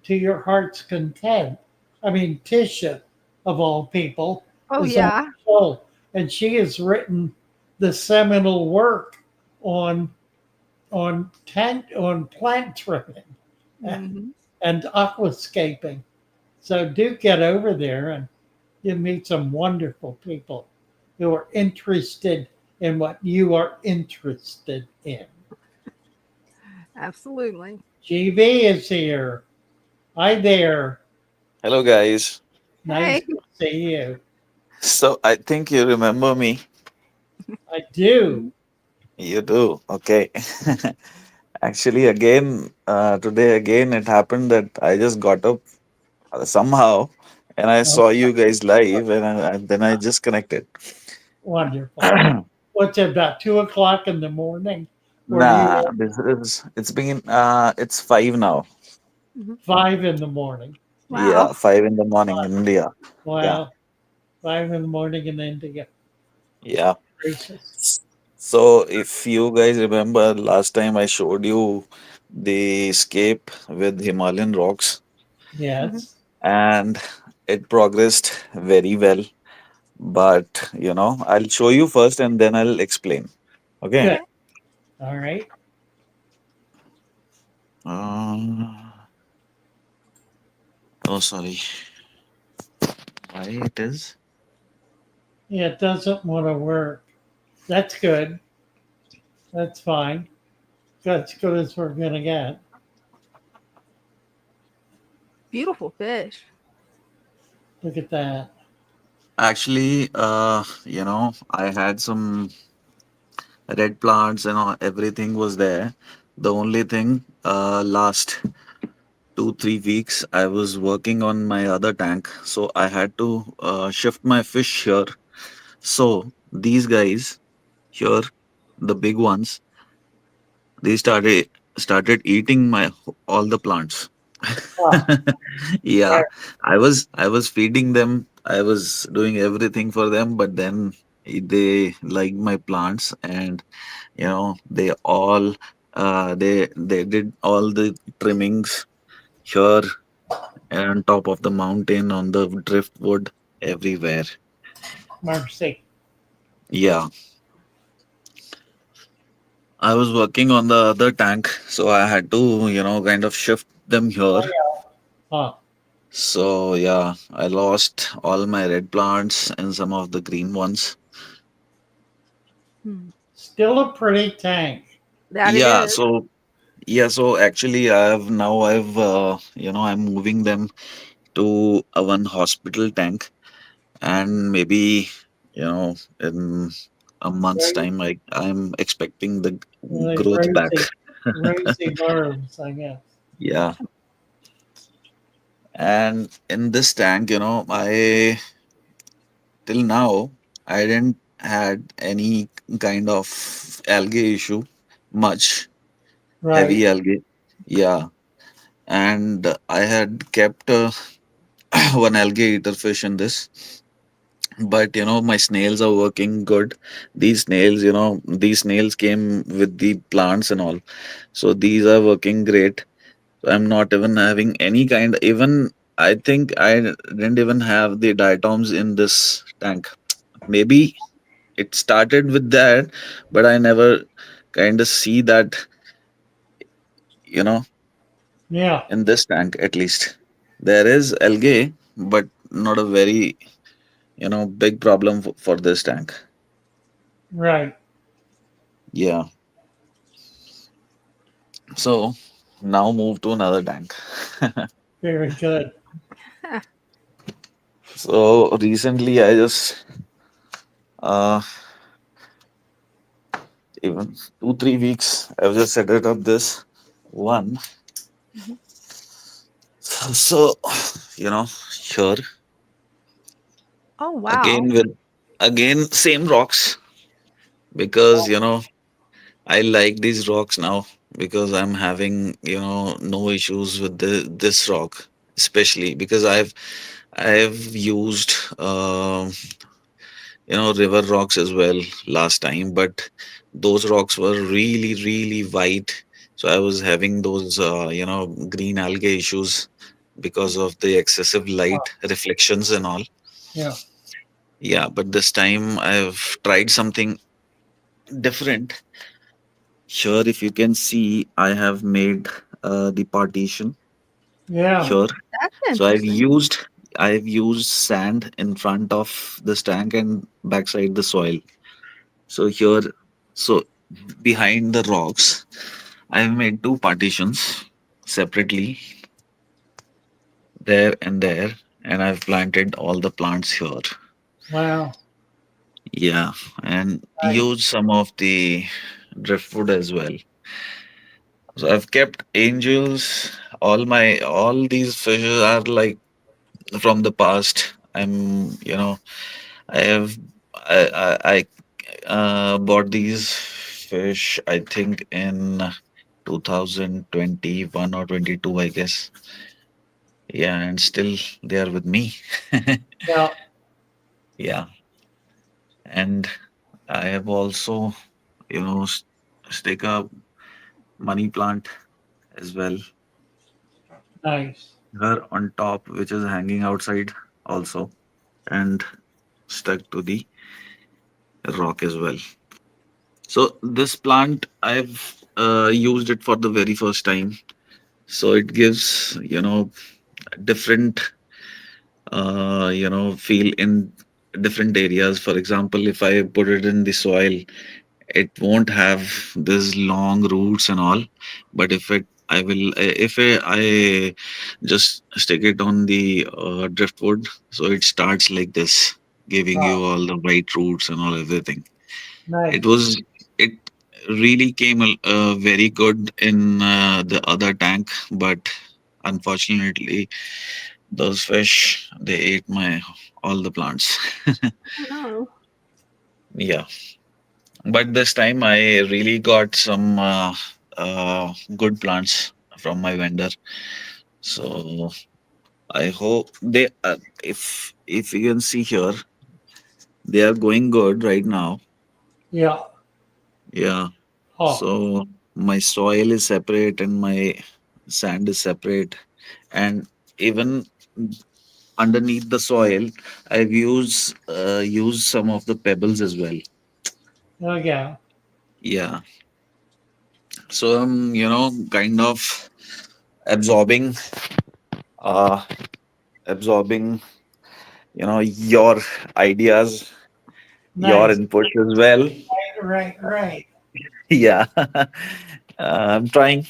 to your heart's content. I mean, Tisha, of all people, Oh is on yeah. the show, and she has written the seminal work on on plant trimming Hmm. and aquascaping. So do get over there and you meet some wonderful people who are interested in what you are interested in. Absolutely. GB is here. Hi there. Hello, guys. Nice Hey. to see you. So I think you remember me. I do. You do. Okay. Actually, again, today again, it happened that I just got up somehow and I Oh, saw you guys live and then I just connected. wonderful. What's it, about 2 o'clock in the morning where Nah, you it's 5 now. Mhm. 5 in the morning? Yeah, Wow. 5 in the morning Wow. in India. Yeah. Wow. 5 in the morning in India. Yeah. Gracious. So if you guys remember last time I showed you the escape with Himalayan rocks Hmm. Yes. and it progressed very well. But I'll show you first and then I'll explain. Okay. Good. Okay. All right. Uh, oh, sorry. Why it is? Yeah, it doesn't want to work. That's good. That's fine. That's good as we're going to get. Beautiful fish. Look at that. Actually, I had some red plants and everything was there. The only thing, last 2 3 weeks, I was working on my other tank, so I had to shift my fish here. So these guys here, the big ones, they started eating my all the plants. Ah, Yeah, right. I was feeding them. I was doing everything for them, but then they liked my plants, and they all they did all the trimmings here on top of the mountain on the driftwood everywhere. Mercy. Yeah, I was working on the other tank, so I had to kind of shift them here. Ah, So yeah, I lost all my red plants and some of the green ones. Hmm. still a pretty tank. That it Yeah, is. so yeah, so actually I'm moving them to a one hospital tank, and maybe in a month's Right. time I'm expecting the Like growth back. rosy verbs, I guess. Yeah, and in this tank, I till now I didn't had any kind of algae issue, much Right. heavy algae. Yeah, and I had kept one algae eater fish in this, but my snails are working good. These snails came with the plants and all, so these are working great. So I'm not even having any kind, even I think I didn't even have the diatoms in this tank. Maybe it started with that, but I never kind of see that, you know Yeah. in this tank at least. There is algae, but not a very big problem for this tank. Right. Yeah. So now move to another tank. Very good. So recently I just uh even 2 3 weeks I've just set it up this one. Mhm. So sure, Oh again wow. with again same rocks, because I like these rocks now, because I'm having no issues with this rock, especially because I've used river rocks as well last time, but those rocks were really really white, so I was having those green algae issues. because of the excessive light reflections and all. Yeah. Yeah, but this time I've tried something different. Here, if you can see, I have made the partition Yeah. here. That's So interesting. I've used sand in front of this tank and backside the soil. So here, so behind the rocks, I've made two partitions separately, there and there, and I've planted all the plants here. Wow. Yeah, and Nice. used some of the driftwood as well. So I've kept angels. All these fishes are like from the past. I have I bought these fish, I think, in 2021 or 22, I guess. Yeah, and still they are with me. Yeah. Yeah, and I have also, stick a money plant as well Nice. here on top, which is hanging outside also, and stuck to the rock as well. So this plant, I've used it for the very first time. So it gives, different, feel in different areas. For example, if I put it in the soil, it won't have this long roots and all. But if I just stick it on the driftwood, so it starts like this, giving Wow. you all the white roots and all everything. It Nice. was it really came very good in the other tank, but unfortunately, those fish they ate my all the plants. Oh no. Yeah, but this time I really got some good plants from my vendor. So I hope if you can see here, they are going good right now. Yeah. Yeah. Oh. So my soil is separate and my sand is separate, and even underneath the soil, I've used some of the pebbles as well. Oh yeah. Yeah. So I'm kind of absorbing uh absorbing your ideas, your Nice. input as well. Right. Yeah. I'm trying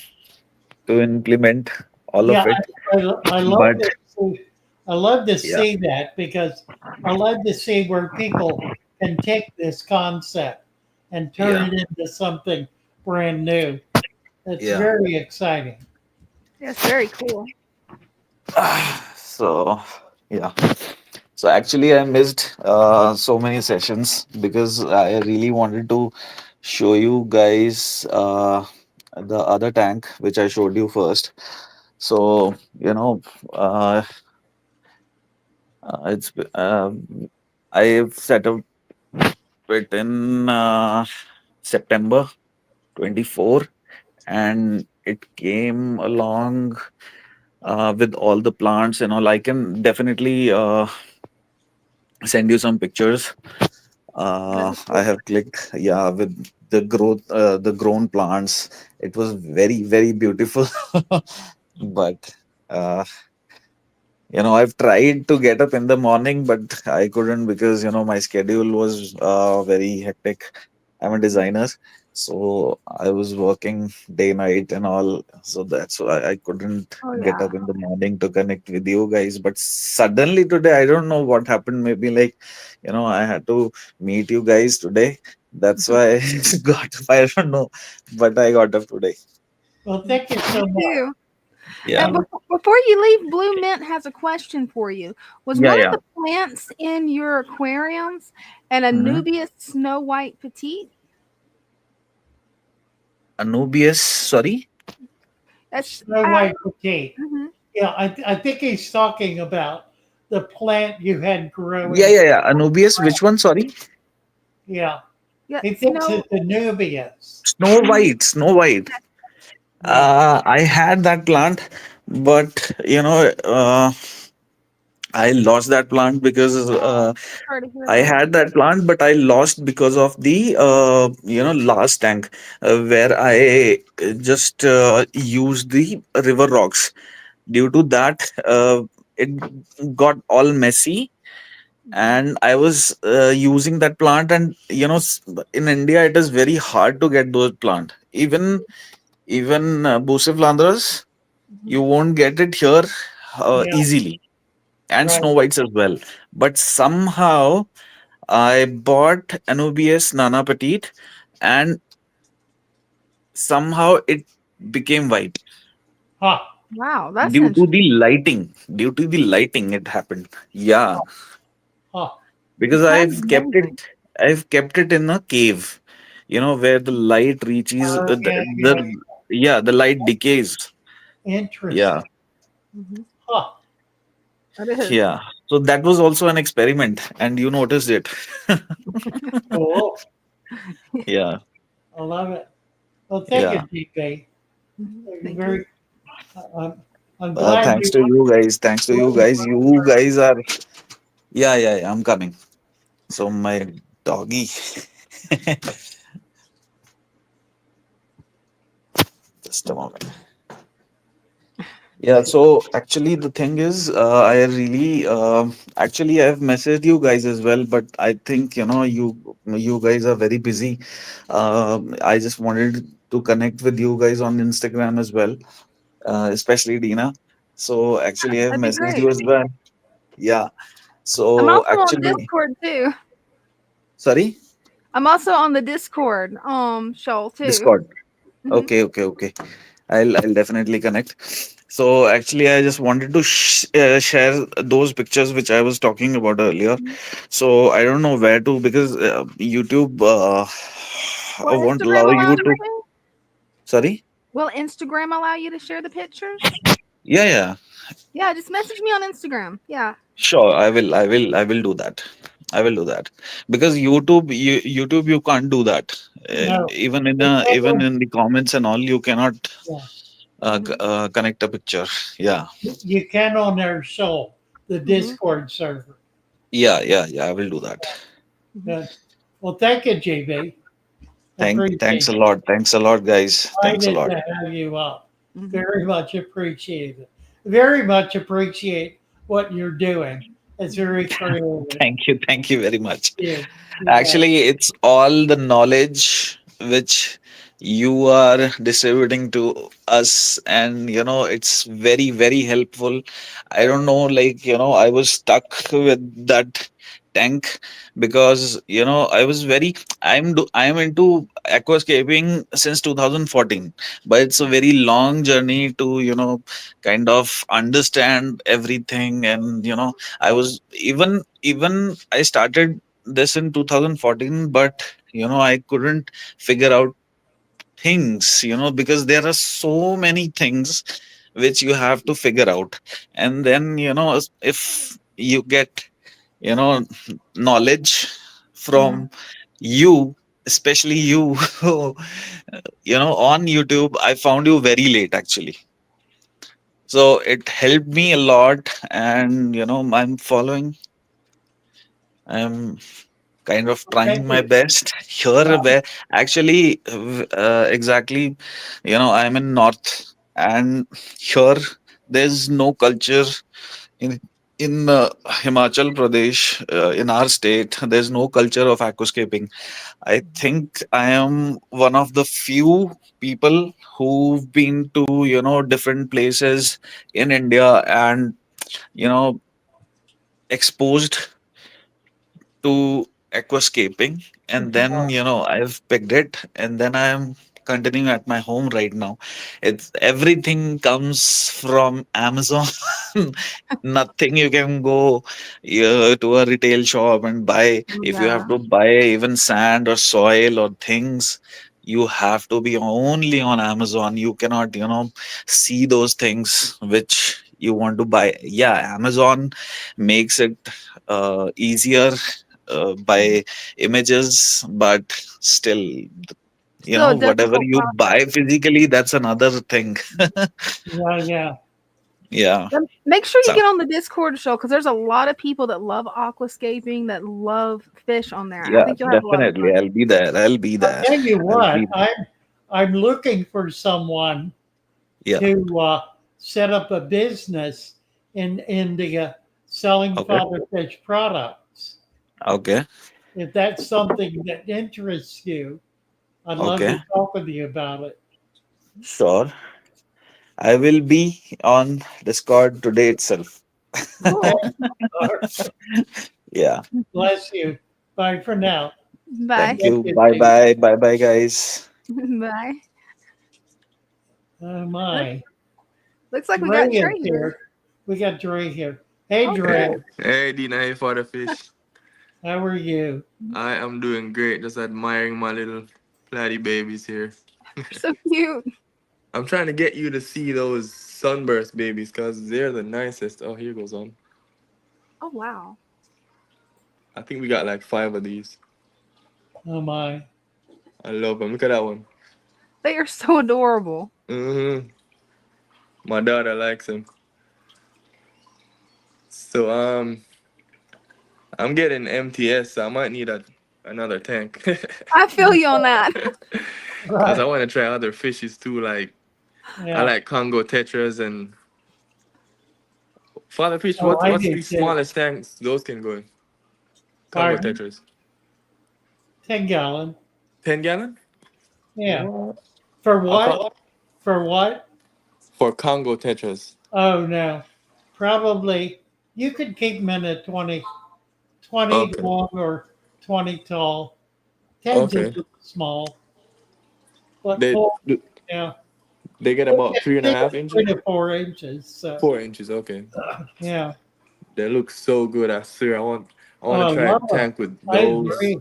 to implement all Yeah. of it, I love but to see, I love to yeah, see that because I love to see where people can take this concept and turn yeah, it into something brand new. It's yeah. very exciting. That's very cool. So yeah. So actually, I missed so many sessions because I really wanted to show you guys the other tank which I showed you first. So uh, it's I've set up it in September 24, and it came along with all the plants and all. I can definitely send you some pictures. That'd be I cool. have clicked, yeah, with the grown plants. It was very, very beautiful. But uh, I've tried to get up in the morning, but I couldn't because my schedule was very hectic. I'm a designer, so I was working day night and all. So that's why I couldn't Oh get yeah. up in the morning to connect with you guys. But suddenly today, I don't know what happened. Maybe like I had to meet you guys today. That's why I got up. I don't know, but I got up today. Well, thank you Me so much. too. Yeah, And before you leave, Blue Mint has a question for you. Was yeah, one of yeah. the plants in your aquariums an Hmm. Anubias Snow White Petite? Anubius, sorry. That's Snow I. White Petite. Mhm. Yeah, I think he's talking about the plant you had Yeah, growing. yeah, yeah. Anubius, which one? Sorry. Yeah, Yeah, he thinks snow. it's Anubias. Snow Mhm. White, Snow White. Yeah. I had that plant, but I lost that plant because Sorry to hear I that. had that plant, but I lost because of the last tank where I just used the river rocks. Due to that, it got all messy, and I was using that plant, and in India it is very hard to get those plant. Even Buciflandras, you won't get it here Yeah, easily, and right. snow whites as well. But somehow I bought Anubias Nana Petite, and somehow it became white Huh, Wow, that's due to interesting. the lighting. Due to the lighting, it happened. Yeah, huh. because That's amazing. I've kept it in a cave. Where the light reaches Yeah, yeah. the light decays. Yeah, Interesting. Hmm. Huh. That is. yeah. So that was also an experiment, and you noticed it. Cool. Yeah, I love it. Well, thank you, yeah. GP. Mhm. You're Thank you. very, I'm, I'm glad Thanks you to you guys. Thanks to you went. guys. You guys are. Yeah, yeah, yeah. I'm coming. So my doggy. Just a moment. Yeah. So actually, the thing is, I really, actually, I've messaged you guys as well, but I think you guys are very busy. I just wanted to connect with you guys on Instagram as well, especially Dina. So actually, I've That'd be messaged you great. as well. Yeah. I'm So also on actually, Discord too. sorry, I'm also on the Discord show too. Discord. Hmm. Okay, okay, okay. I'll definitely connect. So actually, I just wanted to share those pictures which I was talking about earlier. So I don't know where to, because YouTube Will won't Instagram allow allow you you to. to? Sorry. Will Instagram allow you to share the pictures? Yeah, yeah. Yeah, just message me on Instagram. Yeah. Sure. I will do that. I will do that because YouTube you can't do that. No, Even because in the comments and all, you cannot yeah, Hmm. connect a picture. Yeah. you can on their show, the Hmm. Discord server. Yeah, yeah, yeah. I will do that. Hmm. Good. Well, thank you, JB. Thanks Appreciate a you. lot. Thanks a lot, guys. Thanks a Excited lot. to have you up. Hmm. Very much appreciate it. Very much appreciate what you're doing. It's very creative. Thank you very much. You bet. Actually, it's all the knowledge which you are distributing to us, and it's very, very helpful. I don't know, like, I was stuck with that tank because I was very I'm into aquascaping since 2014, but it's a very long journey to kind of understand everything. And I was even I started this in 2014, but I couldn't figure out things, because there are so many things which you have to figure out. And then if you get knowledge Hmm. from you, especially you, on YouTube, I found you very late actually. So it helped me a lot, and I'm kind of trying Thank my you. best here, where actually exactly, I'm in north, and here there's no culture in Himachal Pradesh, in our state. There's no culture of aquascaping. I think I am one of the few people who've been to different places in India, and you know exposed to aquascaping. And then I've picked it, and then I'm continuing at my home right now. It's everything comes from Amazon. Nothing you can go to a retail shop and buy. If you have Yeah. to buy even sand or soil or things, you have to be only on Amazon. You cannot see those things which you want to buy. Yeah, Amazon makes it easier by images, but still, Still a whatever difficult you buy process. physically, that's another thing. Yeah, yeah. Yeah. Make sure you So, get on the Discord show because there's a lot of people that love aquascaping that love fish on there. I yeah, think you'll have a lot of definitely. fun. I'll be there. I'll be I'll there. tell you I'll what, be there. I'm looking for someone Yeah. to set up a business in the selling Okay. Father Fish products. Okay. If that's something that interests you, I'd love Okay. to talk with you about it. Sure. I will be on Discord today itself. Cool. Yeah. Bless you. Bye for now. Bye. Thank you. Bye bye. Bye bye, guys. Bye. Oh my. Looks like we Dre got is Trey here. here. We got Dre here. Hey, Oh, Dre. cool. Hey, Dina, hey, Father Fish. How are you? I am doing great, just admiring my little platy babies here. So cute. I'm trying to get you to see those sunburst babies because they're the nicest. Oh, here goes on. Oh, wow. I think we got like 5 of these. Oh my. I love them. Look at that one. They are so adorable. Mm-hmm. My daughter likes them. So I'm getting MTS, so I might need another tank. I feel you on that. Because I want to try other fishes too. Like Yeah. I like Congo tetras and Father Fish. Oh, I What's do the too. smallest tanks those can go in? Congo Pardon? tetras. 10 gallon. 10 gallon? Yeah. What? For I what? thought For what? for Congo tetras. Oh no. Probably you could keep them in a 20 Okay. long or 20 tall. 10's a Okay. little small. But They four, yeah. they get about 3.5 inches. 3 to 4 inches. So 4 inches. Okay. yeah. They look so good. I swear. I want Oh, to I try a love them. tank with I those. agree.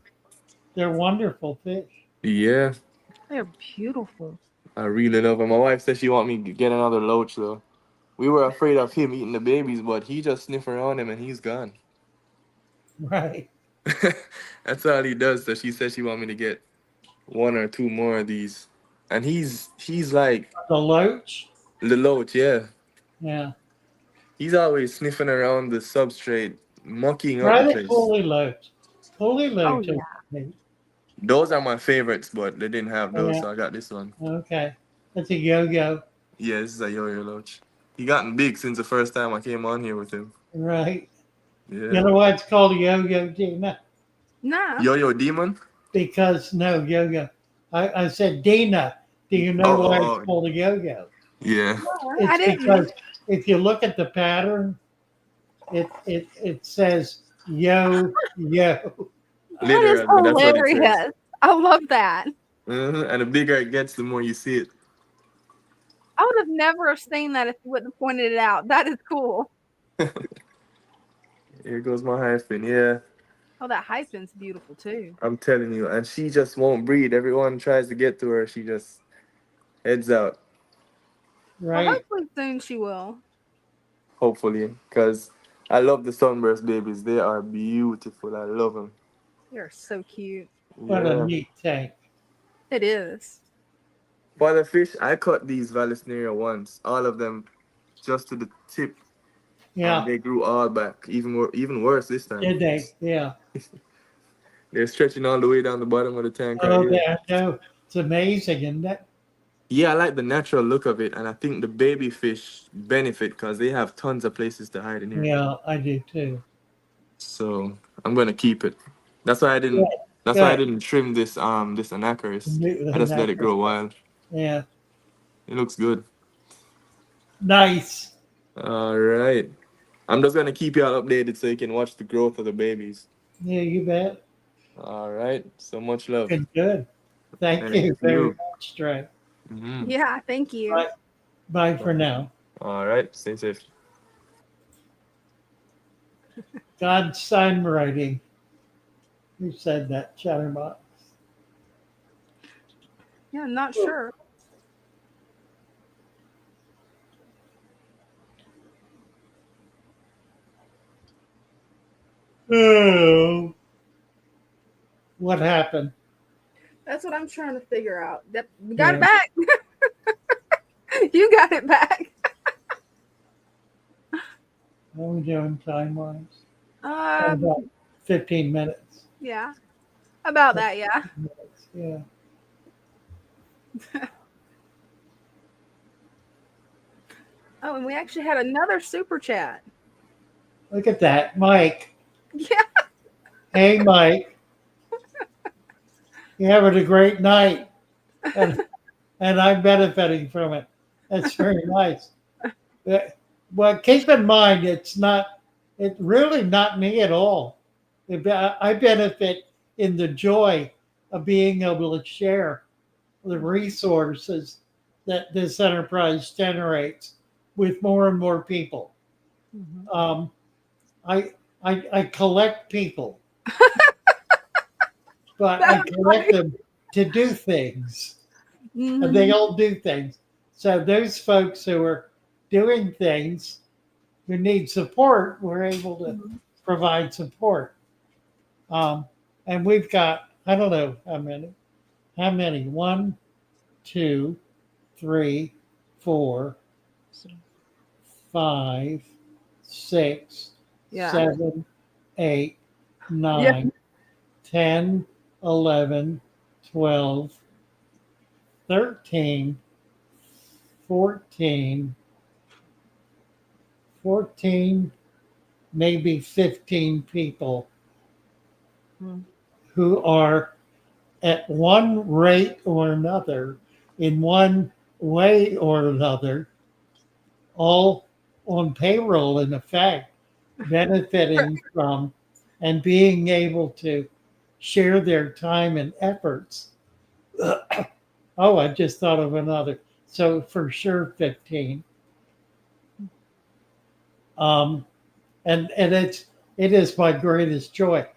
They're wonderful fish. Yeah. They're beautiful. I really love them. My wife said she want me to get another loach though. We were afraid of him eating the babies, but he just sniff around him and he's gone. Right. That's all he does. So she said she want me to get 1 or 2 more of these. And he's like The loach. the loach, yeah. Yeah. He's always sniffing around the substrate, mucking up Try the the place. pulley loach. Pulley Oh, loach. yeah. Okay. Those are my favorites, but they didn't have those, Yeah. so I got this one. Okay. That's a yo-yo. Yeah, this is a yo-yo loach. He gotten big since the first time I came on here with him. Right. Yeah. You know why it's called a yo-yo, Dina? No. Yo-yo demon? Because no yo-yo. I said Dina. Do you know why Oh. it's called a yo-yo? Yeah. I It's didn't. because if you look at the pattern, it says yo yo. That is Literally, that's what it says. hilarious. I love that. And the bigger it gets, the more you see it. I would have never seen that if you wouldn't have pointed it out. That is cool. Here goes my hyphen. Yeah, Oh, that hyphen's beautiful too. I'm telling you. And she just won't breed. Everyone tries to get to her. She just heads out, Well, Right. hopefully soon she will. hopefully. Because I love the sunburst babies. They are beautiful. I love them. You're so cute. What a neat tank. It is. Father Fish, I cut these Vallisneria once. All of them just to the tip. Yeah. And they grew all back. Even worse this time. Did they? Yeah. They're stretching all the way down the bottom of the tank Oh, right here. yeah. No, it's amazing, isn't it? Yeah, I like the natural look of it, and I think the baby fish benefit because they have tons of places to hide in here. Yeah, I do too. So I'm gonna keep it. That's why I didn't. Yeah, That's why I good. didn't trim this Anacharis. I just let it grow wild. Yeah. It looks good. Nice. All right. I'm just gonna keep y'all updated so you can watch the growth of the babies. Yeah, you bet. All right. So much love. Good. Thank you very much, Trey. Mhm. Yeah, thank you. Bye. Bye for now. All right. Stay safe. God's sign writing. Who said that? Chatterbox. Yeah, I'm not sure. Oh. What happened? That's what I'm trying to figure out. We got Yeah. it back. You got it back. How are we doing time wise? Um, About 15 minutes. yeah, about that, yeah. Yeah. Oh, and we actually had another super chat. Look at that, Mike. Yeah. Hey, Mike. You're having a great night, and I'm benefiting from it. That's very nice. Well, keep in mind, it's really not me at all. I benefit in the joy of being able to share the resources that this enterprise generates with more and more people. Um, I collect people, but I collect them to do things, and they all do things. So those folks who are doing things who need support, we're able to provide support. And we've got, I don't know how many, 1, 2, 3, 4, 5, 6, Yeah. 7, 8, Yeah. 9, 10, 11, 12, 13, 14, 14, maybe 15 people who are at one rate or another, in one way or another, all on payroll in effect, benefiting from and being able to share their time and efforts. Oh, I just thought of another. So for sure, 15. And it is my greatest joy.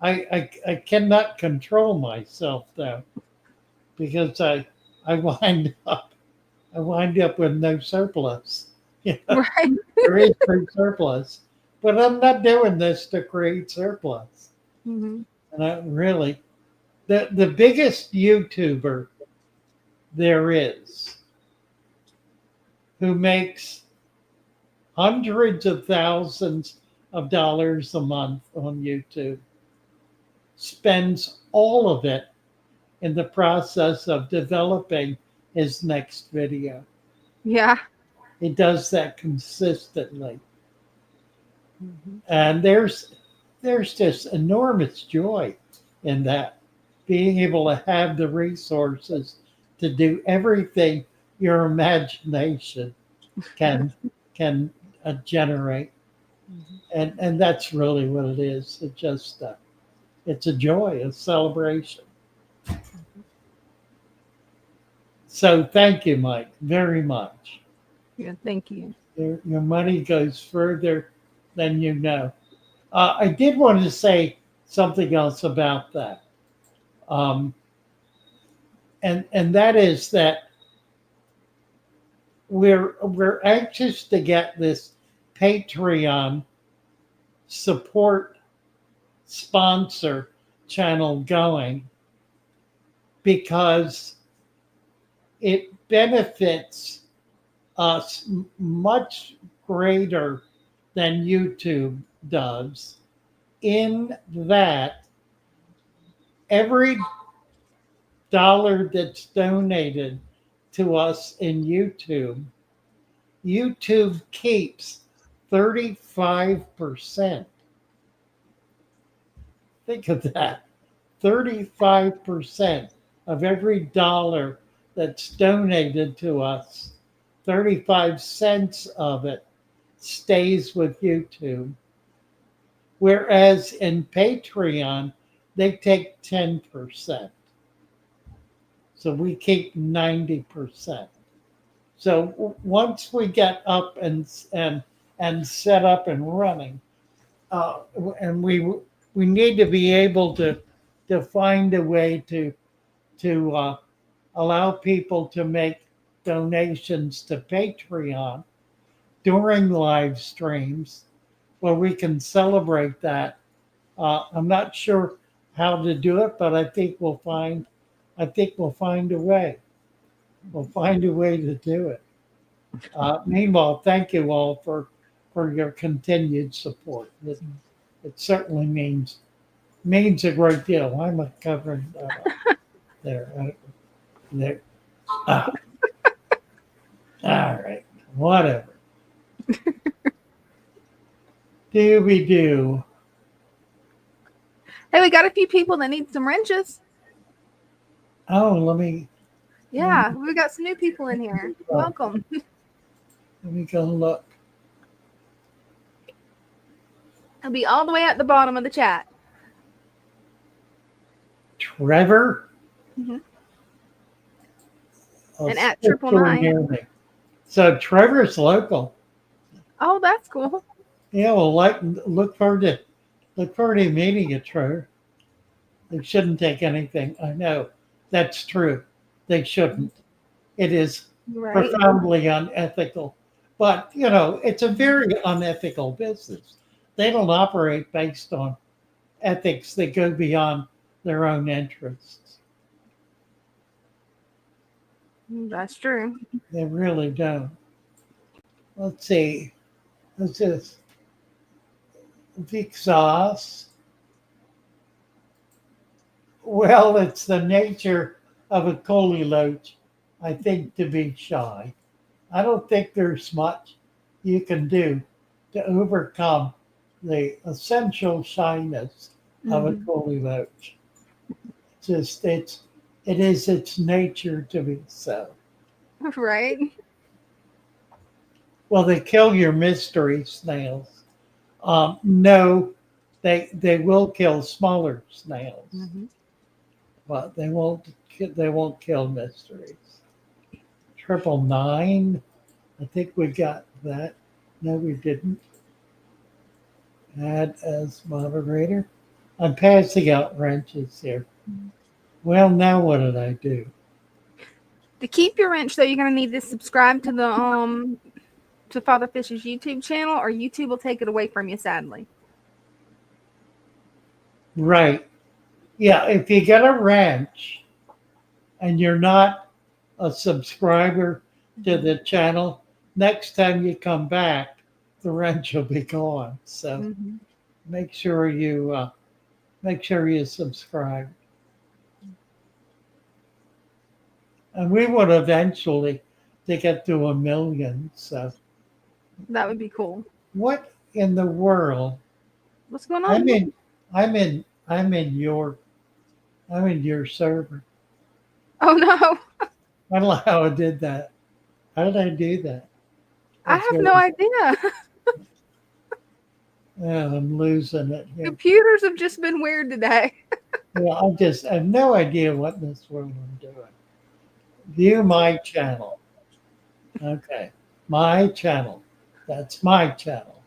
I cannot control myself though, because I wind up with no surplus. You know, Right. there is no surplus, but I'm not doing this to create surplus. Mm-hmm. And I really, the biggest YouTuber there is, who makes hundreds of thousands of dollars a month on YouTube, spends all of it in the process of developing his next video. Yeah. He does that consistently. And there's just enormous joy in that, being able to have the resources to do everything your imagination can generate. And that's really what it is. It just it's a joy, a celebration. So thank you, Mike, very much. Yeah. Thank you. Your money goes further than you know. I did want to say something else about that. And that is that we're anxious to get this Patreon support sponsor channel going, because it benefits us much greater than YouTube does, in that every dollar that's donated to us in YouTube keeps 35%. Think of that. 35% of every dollar that's donated to us, 35 cents of it stays with YouTube. Whereas in Patreon, they take 10%. So we keep 90%. So once we get up and set up and running, and we need to be able to find a way to allow people to make donations to Patreon during live streams, where we can celebrate that. I'm not sure how to do it, but I think we'll find a way. We'll find a way to do it. Meanwhile, thank you all for for your continued support. It certainly means a great deal. I'm covering that up there. There. Ah, all right. Whatever. Dooby doo. Hey, we got a few people that need some wrenches. Oh, let me Yeah, we got some new people in here. Welcome. let me go look. It'll be all the way at the bottom of the chat. Trevor. Mhm. Oh, And at still 999. near me. So Trevor's local. Oh, that's cool. Yeah, well, look forward to meeting you, Trevor. They shouldn't take anything. I know that's true. They shouldn't. It is Right. profoundly unethical. But it's a very unethical business. They don't operate based on ethics that go beyond their own interests. That's true. They really don't. Let's see. What's this? Vixos. Well, it's the nature of a coleloach, I think, to be shy. I don't think there's much you can do to overcome the essential shyness of a coleloach. It is its nature to be so. Right. Well, they kill your mystery snails. No, they will kill smaller snails, but they won't kill mysteries. 999. I think we got that. No, we didn't. Add as moderator. I'm passing out wrenches here. Well, now what did I do? To keep your wrench, though, you're gonna need to subscribe to the to Father Fish's YouTube channel, or YouTube will take it away from you, sadly. Right. Yeah, if you get a wrench and you're not a subscriber to the channel, next time you come back, the wrench will be gone. So make sure you subscribe. And we would eventually to get to 1 million. So that would be cool. What in the world? What's going on? I'm in your server. Oh no. I don't know how I did that. How did I do that? I have no idea. Yeah, I'm losing it here. Computers have just been weird today. Yeah, I have no idea what in this world I'm doing. View my channel. Okay. My channel. That's my channel.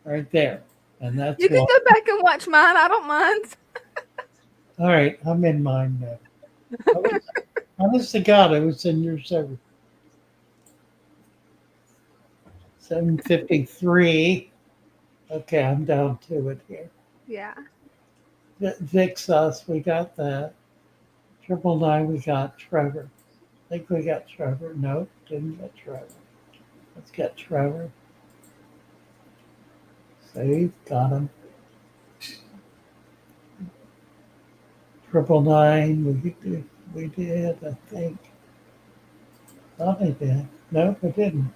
Right there. And that's You can go back and watch mine. I don't mind. All right, I'm in mine now. Honest to God, I was in your server. 753. Okay, I'm down to it here. Yeah. Vixos, we got that. 999, we got Trevor. I think we got Trevor. No, didn't get Trevor. Let's get Trevor. Save, got him. 999, we did, I think. Thought I did. Nope, I didn't.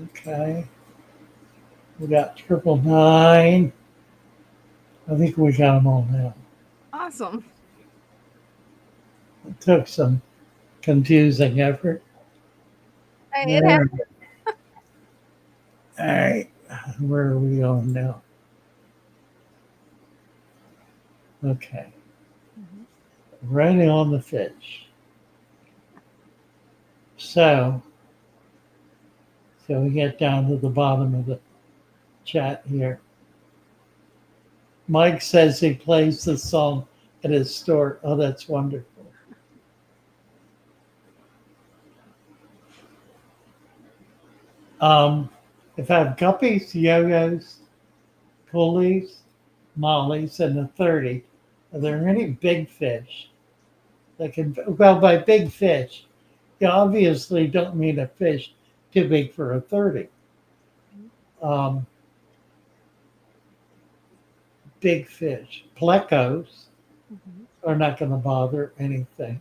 Okay. We got 999. I think we got them all now. Awesome. It took some confusing effort. Hey, it happened. All right. Where are we going now? Okay. Right on the fish. So we get down to the bottom of the chat here. Mike says he plays the song at his store. Oh, that's wonderful. If I have guppies, yo-yos, pulleys, mollies, and a 30, are there any big fish that can, well, by big fish, you obviously don't mean a fish too big for a 30. Big fish, plecos are not going to bother anything.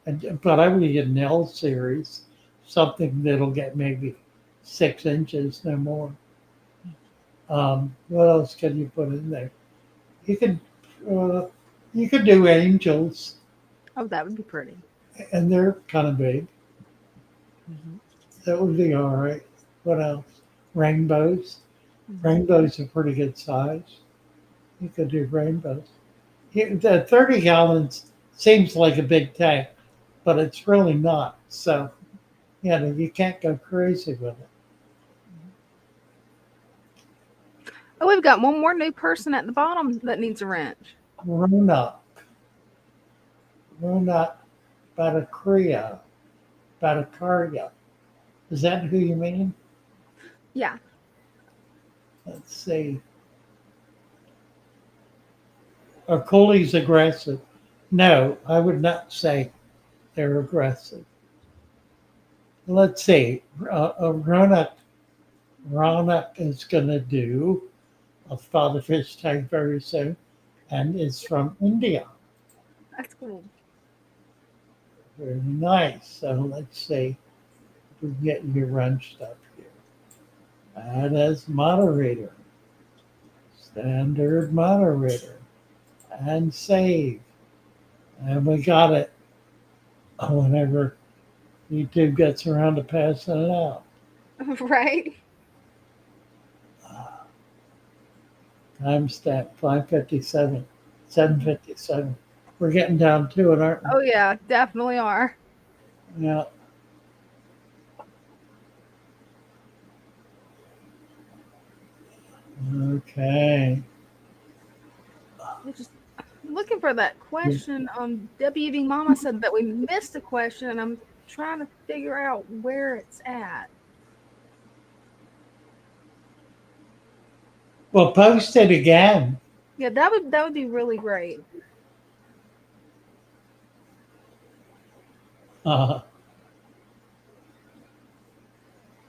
But I would get an L series, something that'll get maybe 6 inches, no more. What else can you put in there? You could do angels, Oh, that would be pretty. and they're kind of big. That would be all right. What else? Rainbows. Rainbows are pretty good size. You could do rainbows. The 30 gallons seems like a big tank, but it's really not. So, you can't go crazy with it. Oh, we've got one more new person at the bottom that needs a wrench. Ronak Batacaria. Is that who you mean? Yeah. Let's see. Are coolies aggressive? No, I would not say they're aggressive. Let's see. Ronak is going to do a Father Fish tank very soon, and is from India. That's cool. Very nice. So let's see. We're getting your wrenched up here. Add as moderator. Standard moderator. And save. And we got it whenever YouTube gets around to passing it out. Right? Timestamp 5:57, 7:57. We're getting down to it, aren't we? Oh, yeah, definitely are. Yeah. Okay. Just looking for that question. WV Mama said that we missed a question, and I'm trying to figure out where it's at. Well, post it again. Yeah, that would be really great.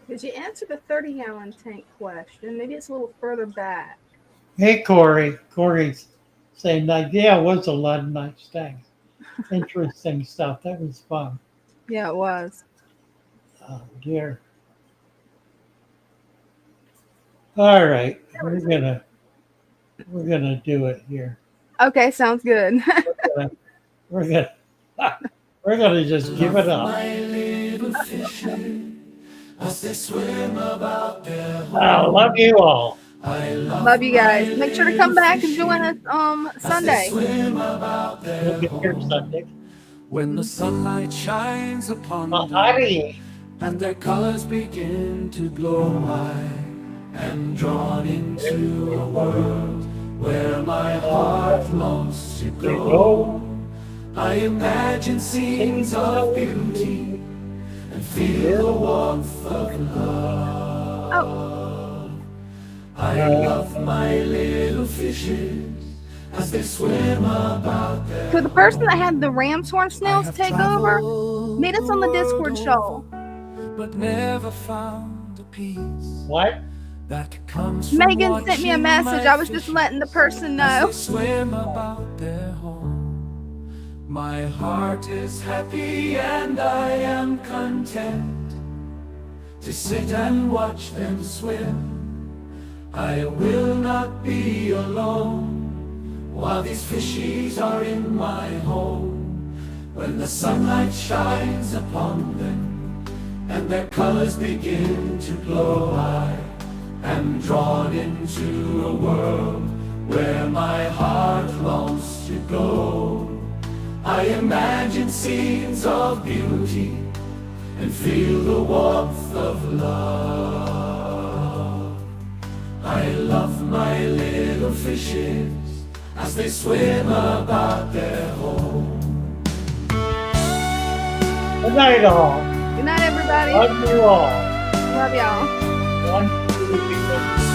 Did you answer the 30-gallon tank question? Maybe it's a little further back. Hey, Corey. Corey's saying, yeah, it was a lot of nice things. Interesting stuff. That was fun. Yeah, it was. Oh, dear. All right. We're gonna do it here. Okay, sounds good. We're gonna just give it up. My little fishes, as they swim about their home. I love you all. Love you guys. Make sure to come back and join us Sunday. We'll be here Sunday. When the sunlight shines upon them and their colors begin to glow, I am drawn into a world where my heart longs to go. I imagine scenes of beauty and feel the warmth of love. I love my little fishes as they swim about their So the person that had the ram's horn snails take over, meet us on the Discord show. but never found a peace. What? That comes from Megan sent me a watching message. my I was just letting the person as know. they swim about their home. My heart is happy and I am content to sit and watch them swim. I will not be alone while these fishies are in my home. When the sunlight shines upon them and their colors begin to glow, I am drawn into a world where my heart longs to go. I imagine scenes of beauty and feel the warmth of love. I love my little fishes as they swim about their home. Good night, all. Good night, everybody. Love you all. Love y'all. 1, 2, 3.